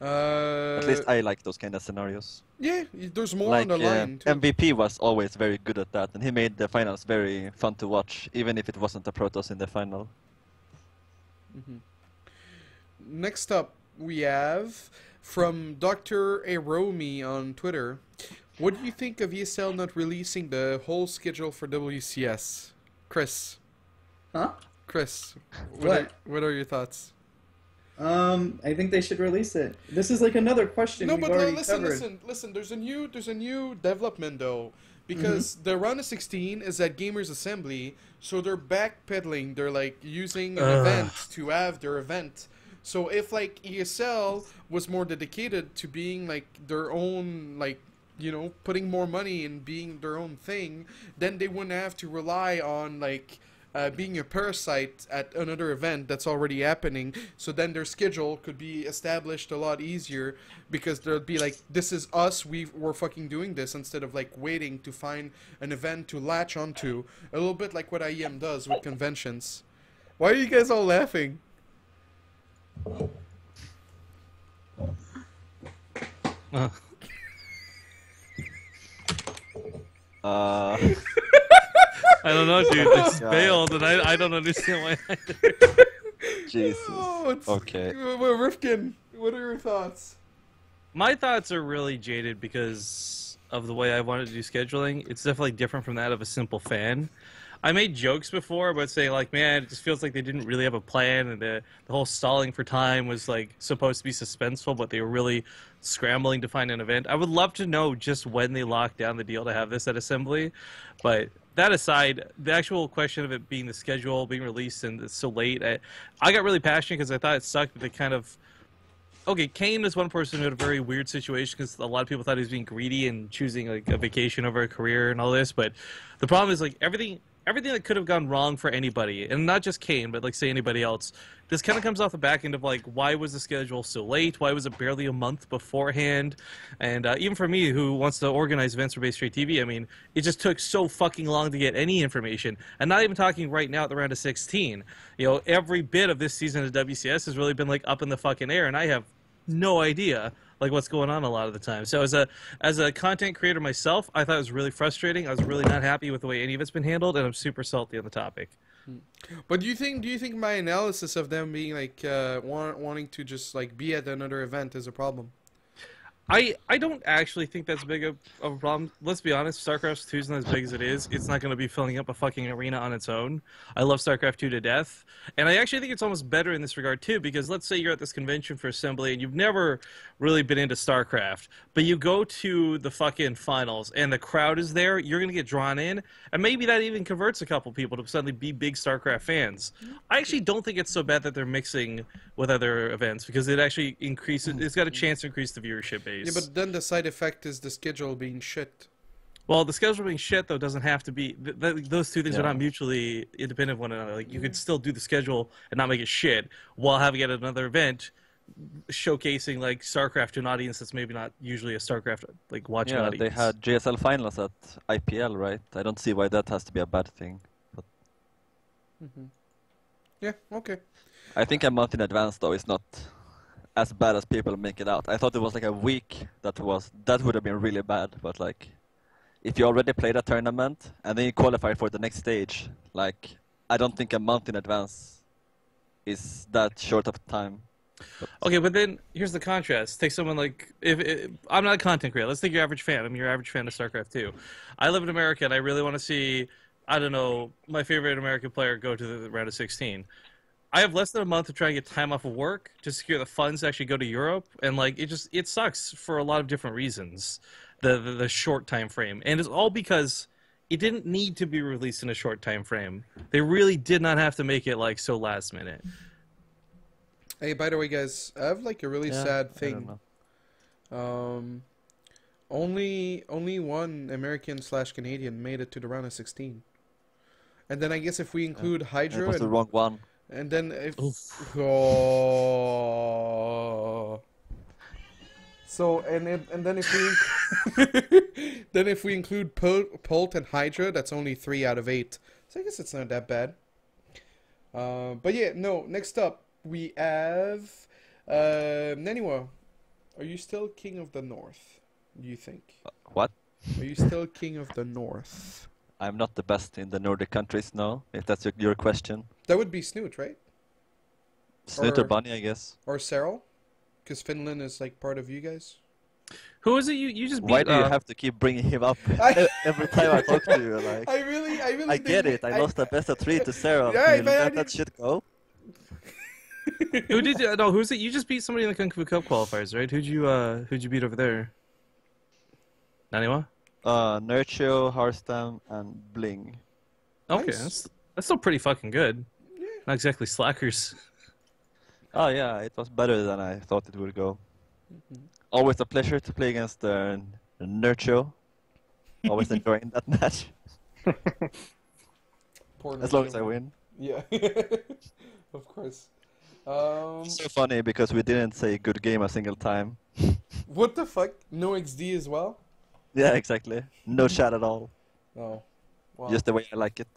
At least I like those kind of scenarios. Yeah, there's more Like on the line too. MVP was always very good at that, and he made the finals very fun to watch, even if it wasn't a Protoss in the final. Next up, we have from Dr. Aromi on Twitter. What do you think of ESL not releasing the whole schedule for WCS? Chris. Huh? Chris. What? What are your thoughts? I think they should release it. This is like another question No, we've but already listen, covered. listen. There's a new development though, because the round of 16 is at Gamers Assembly, so they're backpedaling. They're like using an event to have their event. So if like ESL was more dedicated to being like their own, like, you know, putting more money and being their own thing, then they wouldn't have to rely on like being a parasite at another event that's already happening. So then their schedule could be established a lot easier, because they'll be like, this is us, we're fucking doing this, instead of like waiting to find an event to latch onto. A little bit like what IEM does with conventions. Why are you guys all laughing? I don't know, dude. It's God. failed, and I don't understand why either. Jesus. Oh, it's, Okay. Rifkin, what are your thoughts? My thoughts are really jaded because of the way I wanted to do scheduling. It's definitely different from that of a simple fan. I made jokes before about saying, like, man, it just feels like they didn't really have a plan, and the whole stalling for time was, like, supposed to be suspenseful, but they were really scrambling to find an event. I would love to know just when they locked down the deal to have this at Assembly, but that aside, the actual question of it being the schedule, being released, and it's so late, I got really passionate because I thought it sucked that they kind of... Okay, Kane is one person who had a very weird situation because a lot of people thought he was being greedy and choosing, like, a vacation over a career and all this, but the problem is, like, everything that could have gone wrong for anybody, and not just Kane, but like say anybody else, this kind of comes off the back end of like, why was the schedule so late? Why was it barely a month beforehand? And even for me, who wants to organize events for Base Straight TV, I mean, it just took so fucking long to get any information. And not even talking right now at the round of 16. You know, every bit of this season of WCS has really been like up in the fucking air, and I have no idea like what's going on a lot of the time. So as a content creator myself, I thought it was really frustrating. I was really not happy with the way any of it's been handled, and I'm super salty on the topic. But do you think my analysis of them being like wanting to just like be at another event is a problem? I don't actually think that's big of a problem. Let's be honest, StarCraft 2 is not as big as it is. It's not going to be filling up a fucking arena on its own. I love StarCraft 2 to death. And I actually think it's almost better in this regard too, because let's say you're at this convention for Assembly and you've never really been into StarCraft, but you go to the fucking finals and the crowd is there, you're going to get drawn in, and maybe that even converts a couple people to suddenly be big StarCraft fans. I actually don't think it's so bad that they're mixing with other events, because it actually increases, it's got a chance to increase the viewership base. Yeah, but then the side effect is the schedule being shit. Well, the schedule being shit, though, doesn't have to be... those two things are not mutually independent of one another. Like, you could still do the schedule and not make it shit while having it at another event showcasing, like, StarCraft to an audience that's maybe not usually a StarCraft, like, watching audience. They had GSL finals at IPL, right? I don't see why that has to be a bad thing. But Yeah, okay. I think a month in advance, though, is not as bad as people make it out. I thought it was like a week that would have been really bad, but like if you already played a tournament and then you qualify for the next stage, like I don't think a month in advance is that short of time. Okay, but then here's the contrast. Take someone like if I'm not a content creator. Let's take your average fan. I'm your average fan of StarCraft 2. I live in America and I really want to see, I don't know, my favorite American player go to the round of 16. I have less than a month to try and get time off of work to secure the funds to actually go to Europe, and like it sucks for a lot of different reasons. The short time frame, and it's all because it didn't need to be released in a short time frame. They really did not have to make it like so last minute. Hey, by the way, guys, I have like a really sad thing. Only one American/Canadian made it to the round of 16. And then I guess if we include Hydra, it was the wrong one. And then if Oof. oh. So and then if we then if we include Pult and Hydra, that's only 3 out of 8. So I guess it's not that bad. But yeah, no. Next up we have NaNiwa. Are you still king of the North? Do you think? What? Are you still king of the North? I'm not the best in the Nordic countries, no. If that's your question. That would be Snoot, right? Snoot or Bunny, I guess. Or Cyril? Because Finland is like part of you guys. Who is it you just beat? Why do you have to keep bringing him up every time I talk to you? Like, I really I get it. I lost the best of 3 to Sarah. Yeah, Can you but let that shit go? Who did you? No, who's it? You just beat somebody in the Kung Fu Cup qualifiers, right? Who'd you beat over there? NaNiwa? Nurture, Harstam, and Bling. Okay, Nice. that's still pretty fucking good. Yeah. Not exactly slackers. Oh yeah, it was better than I thought it would go. Always a pleasure to play against Nurture. Always enjoying that match. Poor As long as I Nurture. win. Yeah. Of course. So funny because we didn't say good game a single time. What the fuck? No XD as well? Yeah, exactly. No chat at all. Oh. Wow. Just the way I like it.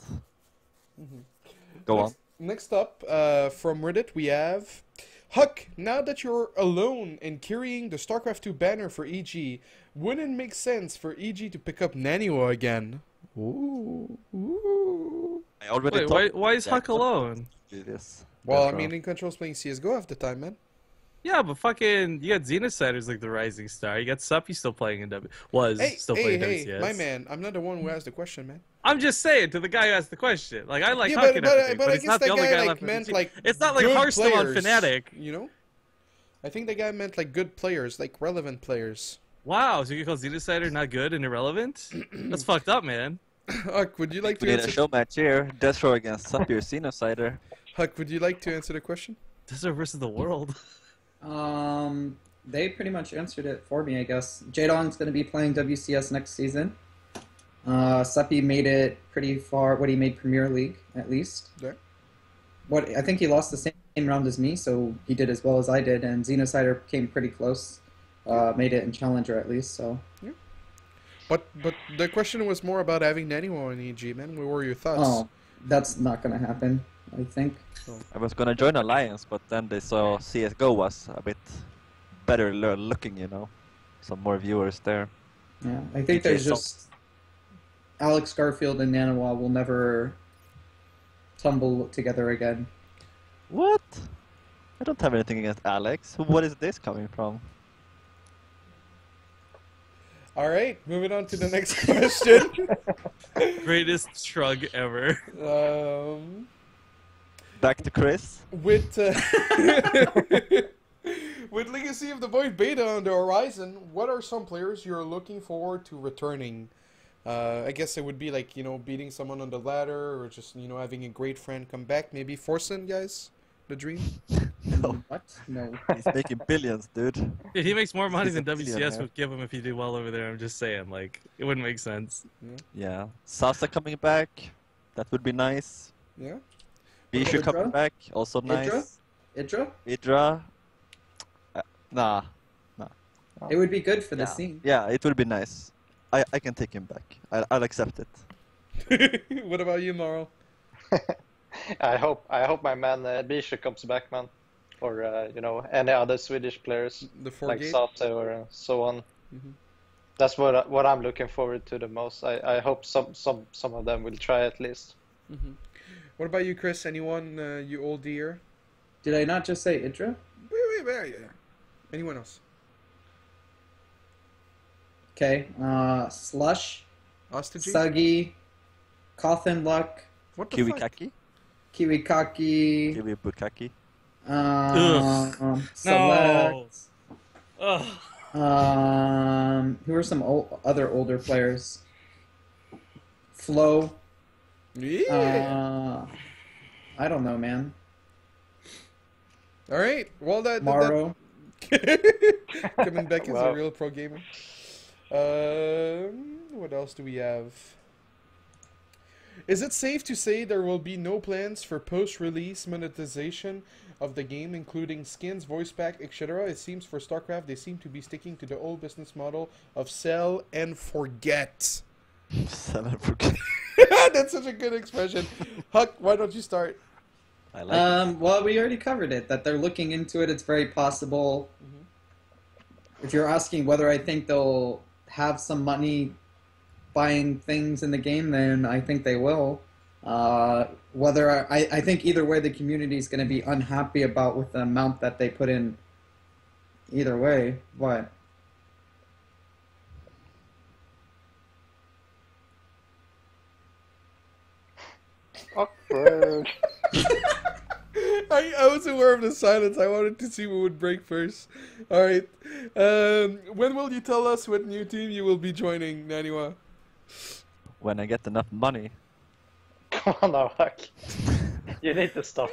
Go on. Next up, from Reddit, we have HuK. Now that you're alone and carrying the StarCraft 2 banner for EG, wouldn't it make sense for EG to pick up NaNiwa again? Ooh. Ooh. I already Wait, talked why is about HuK alone? this. Well, I desRow. mean, in Control's playing CSGO half the time, man. Yeah, but fucking, you got Xenocide who's like the rising star. You got Suppy still playing in still playing WCS. my man, I'm not the one who asked the question, man. I'm just saying to the guy who asked the question. Like, I like Yeah, HuK and everything, but I it's guess not that the only guy guy like left. meant like It's not like good Hearthstone on players, Fnatic. you know? I think the guy meant like good players, like relevant players. Wow, so you call Xenocider not good and irrelevant? That's fucked up, man. HuK, would you like We to need a answer? show match here. desRow against Sapir Xenocider. HuK, would you like to answer the question? desRow versus the world. They pretty much answered it for me, I guess. Jadong's going to be playing WCS next season. Seppi made it pretty far. What he made Premier League, at least. Yeah. What I think he lost the same round as me, so he did as well as I did. And Xenocider came pretty close. Made it in Challenger at least. So. But the question was more about having NaNiwa in EG, man. What were your thoughts? Oh, that's not going to happen. I think. I was gonna join Alliance, but then they saw CSGO was a bit better looking, you know. Some more viewers there. Yeah, I think DJ there's Salt. just Alex Garfield and NaNiwa will never tumble together again. What? I don't have anything against Alex. What is this coming from? All right, moving on to the next question. Greatest shrug ever. Back to Chris. With with Legacy of the Void Beta on the horizon, what are some players you're looking forward to returning? I guess it would be like, you know, beating someone on the ladder or just, you know, having a great friend come back. Maybe Forsen, guys? The dream? No, What? No. he's making billions, dude. Dude, he makes more money He's than a WCS billionaire. would give him if he did well over there. I'm just saying, like, it wouldn't make sense. Yeah. Sasa coming back. That would be nice. Yeah? Bishu Idra? coming back. Also nice. Idra? Idra. Nah. It would be good for the Yeah. scene. Yeah, it will be nice. I can take him back. I'll accept it. What about you, Morrow? I hope my man Bishu comes back, man, or you know, any other Swedish players The like 4-gate? Sate or so on. Mhm. That's what I'm looking forward to the most. I hope some of them will try at least. Mm-hmm. What about you, Chris? Anyone, you old dear? Did I not just say Idra? Wait. Anyone else? Okay. Slush, Ostagy? Suggy, Coffin Luck, What the Kiwi fuck? Kaki? Kiwikaki, Kiwi Bukaki? Select. Ugh. Who are some other older players? Flo. Yeah. I don't know, man. All right. Well, that Morrow. coming back as a Wow. real pro gamer. What else do we have? Is it safe to say there will be no plans for post-release monetization of the game, including skins, voice pack, etc.? It seems for StarCraft they seem to be sticking to the old business model of sell and forget. Sell and forget. That's such a good expression. HuK, why don't you start? I like it. Well, we already covered it, that they're looking into it. It's very possible. If you're asking whether I think they'll have some money buying things in the game, then I think they will. Whether I think either way the community is going to be unhappy about with the amount that they put in either way. What? Awkward. I was aware of the silence. I wanted to see who would break first. Alright. When will you tell us what new team you will be joining, NaNiwa? When I get enough money. Come on now, HuK. You need to stop.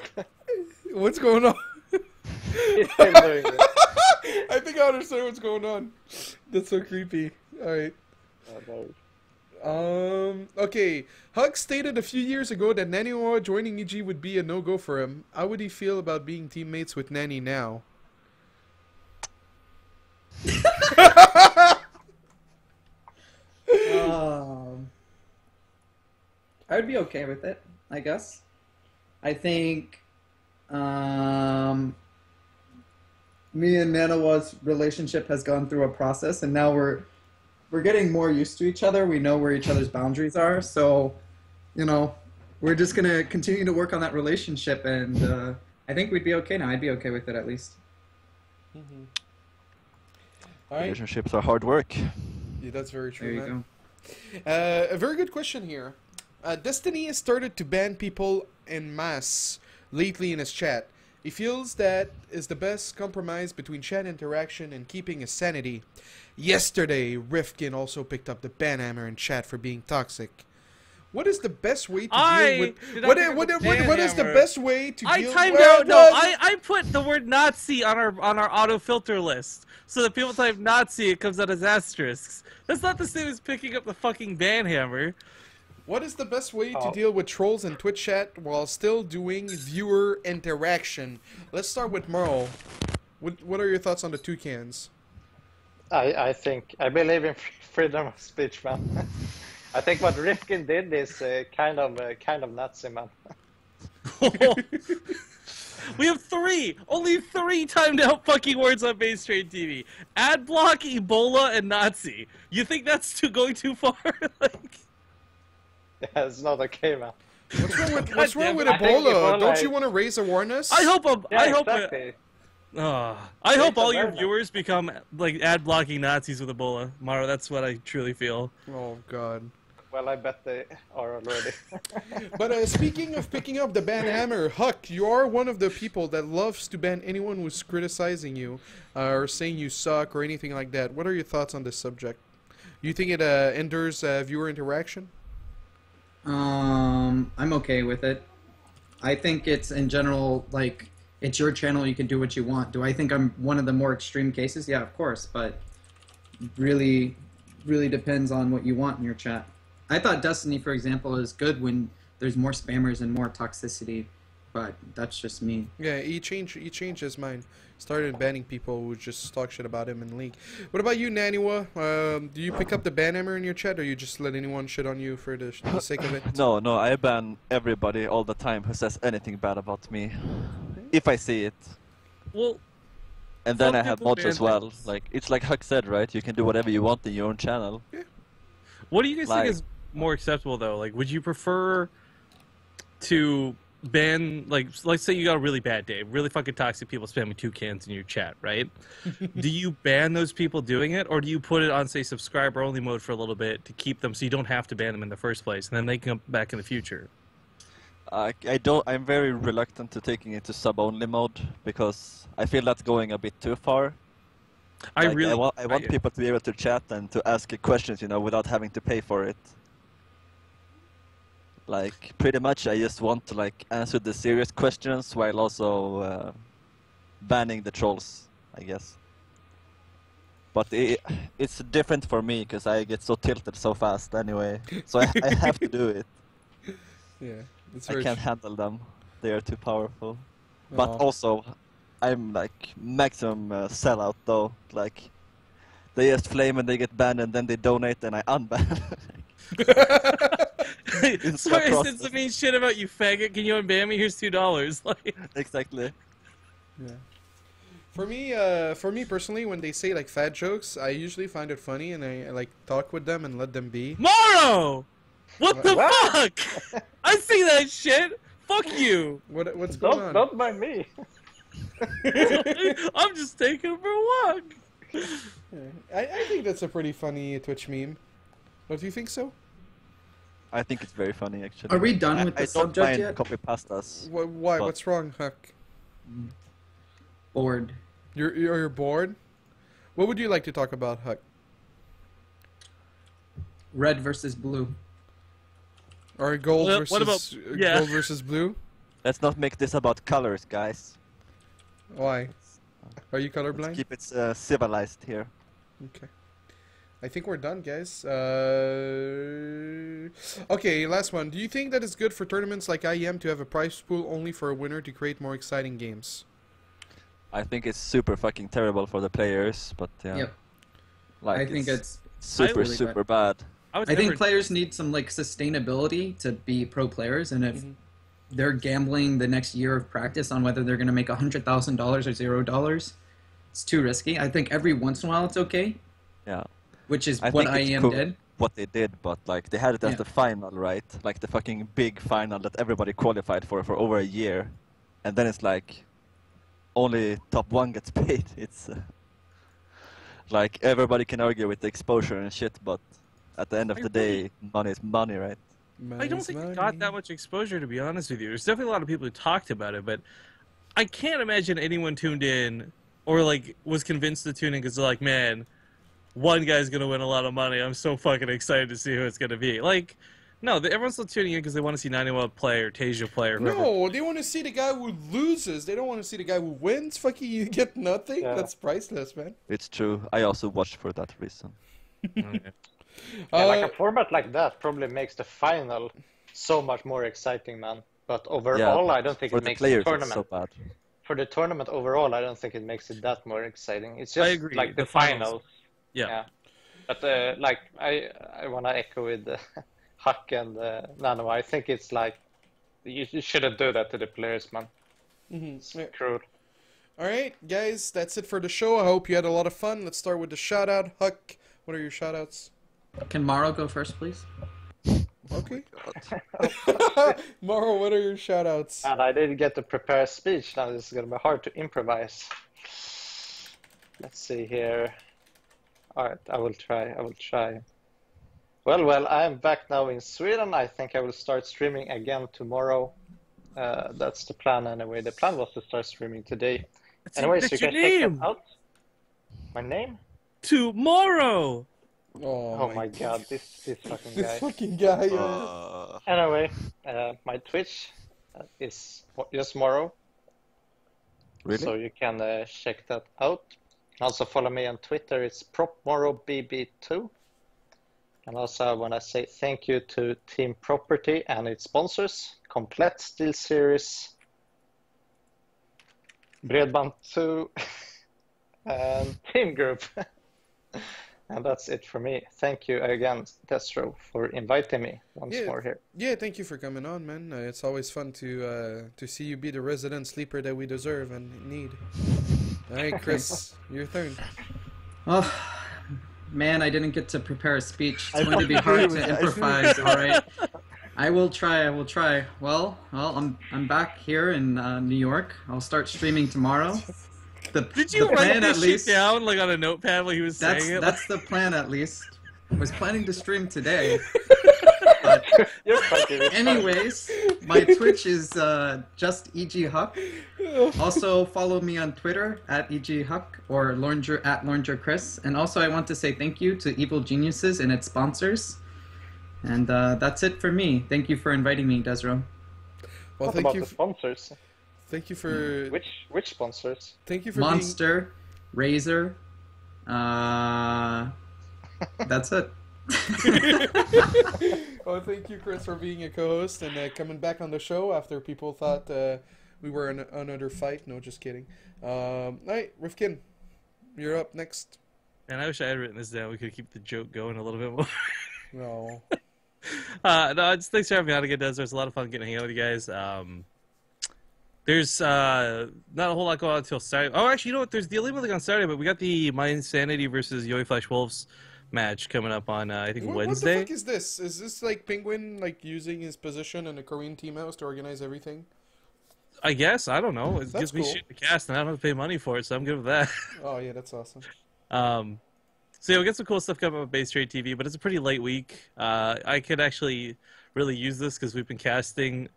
What's going on? He's still doing it. I think I understand what's going on. That's so creepy. Alright. Oh, no. Okay. HuK stated a few years ago that NaNiwa joining EG would be a no-go for him. How would he feel about being teammates with Nani now? I would be okay with it, I guess. I think me and NaNiwa's relationship has gone through a process, and now we're getting more used to each other. We know where each other's boundaries are, so you know, we're just gonna continue to work on that relationship, and I think we'd be okay now. I'd be okay with it at least. All right. Relationships are hard work. Yeah, that's very true. There you man. A very good question here. Destiny has started to ban people en masse lately in his chat. He feels that is the best compromise between chat interaction and keeping his sanity. Yesterday, Rifkin also picked up the ban hammer in chat for being toxic. What is the best way to deal with? What is the best way to deal? I timed out. No, I put the word Nazi on our auto filter list, so that people type Nazi, it comes out as asterisks. That's not the same as picking up the fucking ban hammer. What is the best way to deal with trolls in Twitch chat while still doing viewer interaction? Let's start with Morrow. What are your thoughts on the toucans? I believe in freedom of speech, man. I think what Rifkin did is kind of Nazi, man. We have only three timed out fucking words on Base Trade TV. Ad block, Ebola, and Nazi. You think that's going too far? Like... Yeah, it's not okay, man. What's wrong with Ebola? Don't you want to raise awareness? I hope exactly. I hope all your viewers become like ad blocking Nazis with Ebola. Morrow, that's what I truly feel. Oh God. Well, I bet they are already. But speaking of picking up the ban hammer, HuK, you are one of the people that loves to ban anyone who's criticizing you or saying you suck or anything like that. What are your thoughts on this subject? You think it hinders viewer interaction? I'm okay with it. I think it's in general like it's your channel. You can do what you want. Do I think I'm one of the more extreme cases? Yeah, of course. But really depends on what you want in your chat. I thought Destiny, for example, is good when there's more spammers and more toxicity, but that's just me. Yeah, he changed his mind. Started banning people who just talk shit about him in League. What about you, NaNiwa? Do you pick up the ban hammer in your chat, or you just let anyone shit on you for the sake of it? No, I ban everybody all the time who says anything bad about me, if I see it. Well, and then I have mods as well. Like it's like HuK said, right? You can do whatever you want in your own channel. Yeah. What do you guys think is more acceptable though? Like, would you prefer to ban, like, let's say you got a really bad day, really fucking toxic people spamming toucans in your chat, right? Do you ban those people doing it, or do you put it on, say, subscriber only mode for a little bit to keep them so you don't have to ban them in the first place, and then they can come back in the future? I'm very reluctant to taking it to sub only mode because I feel that's going a bit too far. I want people to be able to chat and to ask questions, you know, without having to pay for it. Like, pretty much I just want to, like, answer the serious questions while also banning the trolls, I guess. But it's different for me, because I get so tilted so fast anyway. So I have to do it. Yeah, it's I very can't true. handle them. They are too powerful. But Aw. also, I'm like maximum sellout though. Like, they just flame and they get banned and then they donate and I unban. It's So that I said process. some mean shit about you, faggot. Can you unban me? Here's $2. Like, Exactly. Yeah. For me personally, when they say like fat jokes, I usually find it funny and I like talk with them and let them be. Morrow! What the What? fuck? I see that shit. Fuck you. What's going on? Don't mind me. I'm just taking him for a walk. I think that's a pretty funny Twitch meme. Don't you think so? I think it's very funny actually. Are we done with the I don't subject mind yet? copy pastas. Why? But- What's wrong, HuK? Bored. You're bored? What would you like to talk about, HuK? Red versus blue. Or gold Well, versus what about- yeah. gold versus blue? Let's not make this about colors, guys. Why? Are you Let's colorblind? keep it civilized here. Okay. I think we're done, guys. Okay, last one. Do you think that it's good for tournaments like IEM to have a prize pool only for a winner to create more exciting games? I think it's super fucking terrible for the players, but yeah. Yep. Like, I think it's super, really super bad. was I think never- players need some like sustainability to be pro players, and if Mhm. they're gambling the next year of practice on whether they're going to make $100,000 or $0, it's too risky. I think every once in a while it's okay, Yeah. which is I what think it's IEM cool did. what they did, but like they had it as Yeah. the final, right? Like the fucking big final that everybody qualified for over a year, and then it's like only top one gets paid. It's like everybody can argue with the exposure and shit, but at the end of I the day, money is money, right? I don't think it got that much exposure, to be honest with you. There's definitely a lot of people who talked about it, but I can't imagine anyone tuned in or like was convinced to tune in because they're like, man, one guy's gonna win a lot of money. I'm so fucking excited to see who it's gonna be. Like, no, everyone's still tuning in because they want to see NaNiwa play or Tasia play or whoever. No, they want to see the guy who loses. They don't want to see the guy who wins. Fucking, you get nothing. Yeah. That's priceless, man. It's true. I also watched for that reason. Okay. Yeah, like a format like that probably makes the final so much more exciting, man. But overall, I don't think For it the makes players, the it's tournament. so bad. For the tournament overall, I don't think it makes it that more exciting. It's I just agree, like the the finals. finals. Yeah. But like I want to echo with HuK and NaNiwa. I think it's like you shouldn't do that to the players, man. It's cruel. All right, guys, that's it for the show. I hope you had a lot of fun. Let's start with the shout out. HuK, what are your shout outs? Can Morrow go first, please? Okay. Morrow, what are your shout outs? And I didn't get to prepare a speech. Now this is gonna be hard to improvise. Let's see here. All right, I will try. Well, I'm back now in Sweden. I think I will start streaming again tomorrow. That's the plan anyway. The plan was to start streaming today. Anyways, that's you your can check name. that out. My name? Tomorrow. Oh my god, this fucking This guy. fucking guy. Yeah. Anyway, my Twitch is just Morrow. Really? So you can check that out. Also follow me on Twitter. It's PropMorrowBB2. And also I want to say thank you to Team Property and its sponsors, Komplett SteelSeries, Bredband2, and Team Group. And that's it for me. Thank you again, desRow, for inviting me once Yeah. more here. Yeah, thank you for coming on, man. It's always fun to see you be the resident sleeper that we deserve and need. All right, Chris, your turn. Oh, man, I didn't get to prepare a speech. It's I going to be fucking hard agree to with you. improvise. All right, I will try. Well, I'm back here in New York. I'll start streaming tomorrow. Did you the write plan, this at shit least? down like on a notepad while he was saying it? That's the plan, at least. I was planning to stream today. You're fucking retarded. Anyways, my Twitch is just HuK. Also, follow me on Twitter at HuK or at LorngerChris. And also, I want to say thank you to Evil Geniuses and its sponsors. And that's it for me. Thank you for inviting me, desRow. Well, What thank about you. the sponsors? Thank you for. Which sponsors? Thank you for Monster, Razer. That's it. Well, thank you, Chris, for being a co-host and coming back on the show after people thought we were in another fight. No, just kidding. All right, Rifkin, you're up next. And I wish I had written this down. We could keep the joke going a little bit more. No. No, just thanks for having me on again, Des. There's a lot of fun getting to hang out with you guys. There's not a whole lot going on until Saturday. Oh, actually, you know what? There's the Elite League on Saturday, but we got the My Insanity versus Yoy Flash Wolves match coming up on, I think, Wednesday. What the fuck is this? Is this like Penguin using his position in the Korean team house to organize everything? I guess. I don't know. It That's gives me cool. shit to cast, and I don't have to pay money for it, so I'm good with that. Oh, yeah, that's awesome. So yeah, we get some cool stuff coming up on Base Trade TV, but it's a pretty light week. I could actually really use this because we've been casting,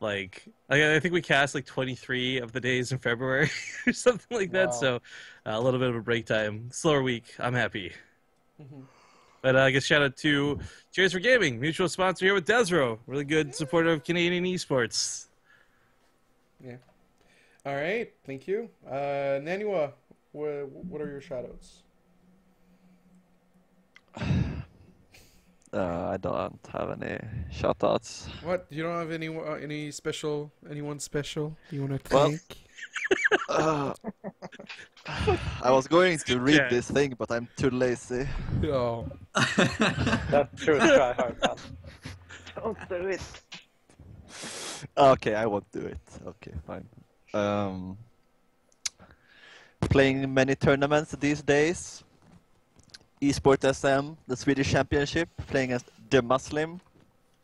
like I think we cast like 23 of the days in February or something like that. Wow. So a little bit of a break time, slower week. I'm happy. Mm-hmm. But I guess shout out to Cheers for Gaming, mutual sponsor here with desRow, really good supporter of Canadian esports. Yeah. All right, thank you. NaNiwa, what are your shoutouts? I don't have any shoutouts. What? You don't have anyone special you want to Well- thank? I was going to read Yeah. this thing, but I'm too lazy. Oh. That's true. Try hard, man. Don't do it. Okay, I won't do it. Okay, fine. Playing many tournaments these days. Esport SM, the Swedish Championship, playing as the Muslim,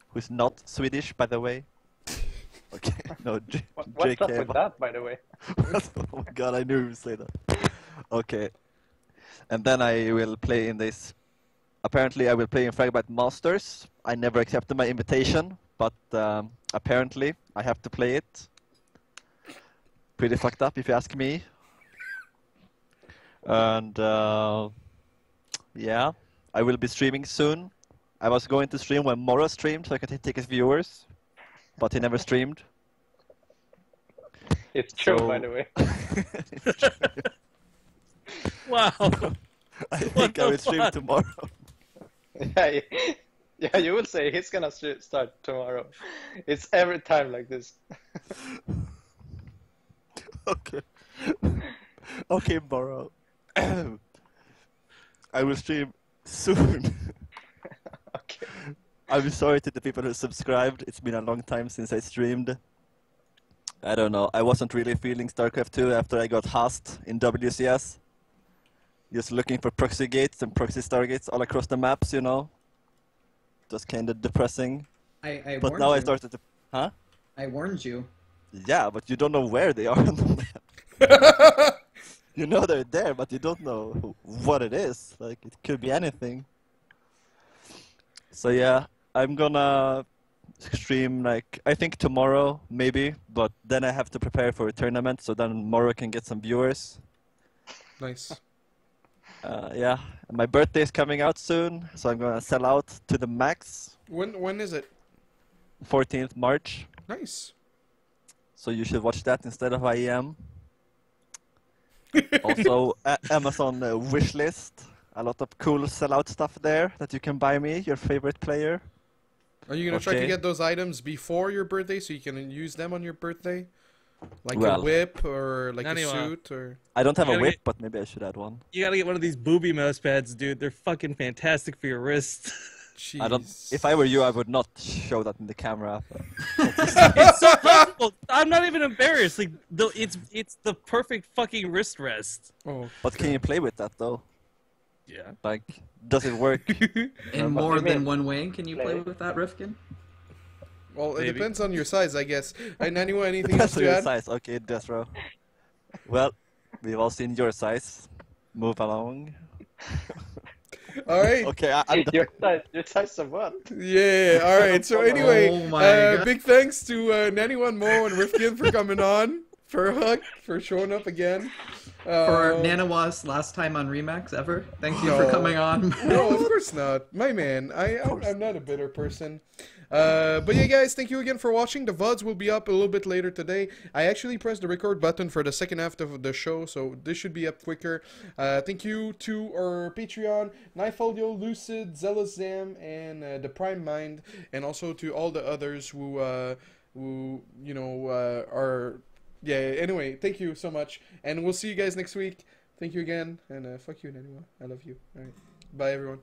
who's not Swedish, by the way. Okay, no, What's up with that, by the way? Oh my god, I knew you would say that. Okay. And then I will play in this. Apparently, I will play in Fragment Masters. I never accepted my invitation, but apparently, I have to play it. Pretty fucked up, if you ask me. And yeah, I will be streaming soon. I was going to stream when Morrow streamed, so I could take his viewers, but he never streamed. It's true, So- by the way. Wow. I think I will stream fuck? tomorrow. Yeah, you will say he's gonna start tomorrow. It's every time like this. Okay. Okay, Morrow. I will stream soon. Okay. I'm sorry to the people who subscribed. It's been a long time since I streamed. I don't know. I wasn't really feeling StarCraft 2 after I got housed in WCS. Just looking for proxy gates and proxy stargates all across the maps, you know. Just kind of depressing. I But warned now you. I started to... Huh? I warned you. Yeah, but you don't know where they are on the map. You know they're there, but you don't know what it is. Like, it could be anything. So yeah, I'm gonna stream, like, I think tomorrow, maybe. But then I have to prepare for a tournament, so then Morrow can get some viewers. Nice. Yeah, my birthday is coming out soon, so I'm gonna sell out to the max. When is it? 14th March. Nice. So you should watch that instead of IEM. Also, Amazon wishlist. A lot of cool sellout stuff there that you can buy me, your favorite player. Are you gonna try to Okay. get those items before your birthday so you can use them on your birthday? Like a Well- whip or like NaNiwa. a suit or... I don't have You a gotta whip, get- but maybe I should add one. You gotta get one of these booby mouse pads, dude. They're fucking fantastic for your wrist. Jeez. I don't. If I were you, I would not show that in the camera. It's so comfortable. I'm not even embarrassed. Like, it's the perfect fucking wrist rest. Oh. But can you play with that though? Yeah. Like, does it work? In what more do you than mean? one way, can you play Play? with that, Rifkin? Well, it Maybe. depends on your size, I guess. NaNiwa, anything else Depends on to your add? size. Okay, desRow. Well, we've all seen your size. Move along. All right. Okay, I'm done. Your size of what? Yeah, all right. So anyway, Oh my God. big thanks to NaNiwa, Morrow, and Rifkin for coming on, for HuK, for showing up again. For NaNiwa's last time on Remax ever. Thank you for No. coming on. No, of course not. My man, I'm not a bitter person. But yeah, guys, thank you again for watching. The VODs will be up a little bit later today. I actually pressed the record button for the second half of the show, so this should be up quicker. Thank you to our Patreon, Nightfolio, Lucid, Zealous Zam, and the Prime Mind, and also to all the others who you know, are... Yeah, anyway, thank you so much, and we'll see you guys next week. Thank you again, and fuck you, NaNiwa. I love you. All right, bye, everyone.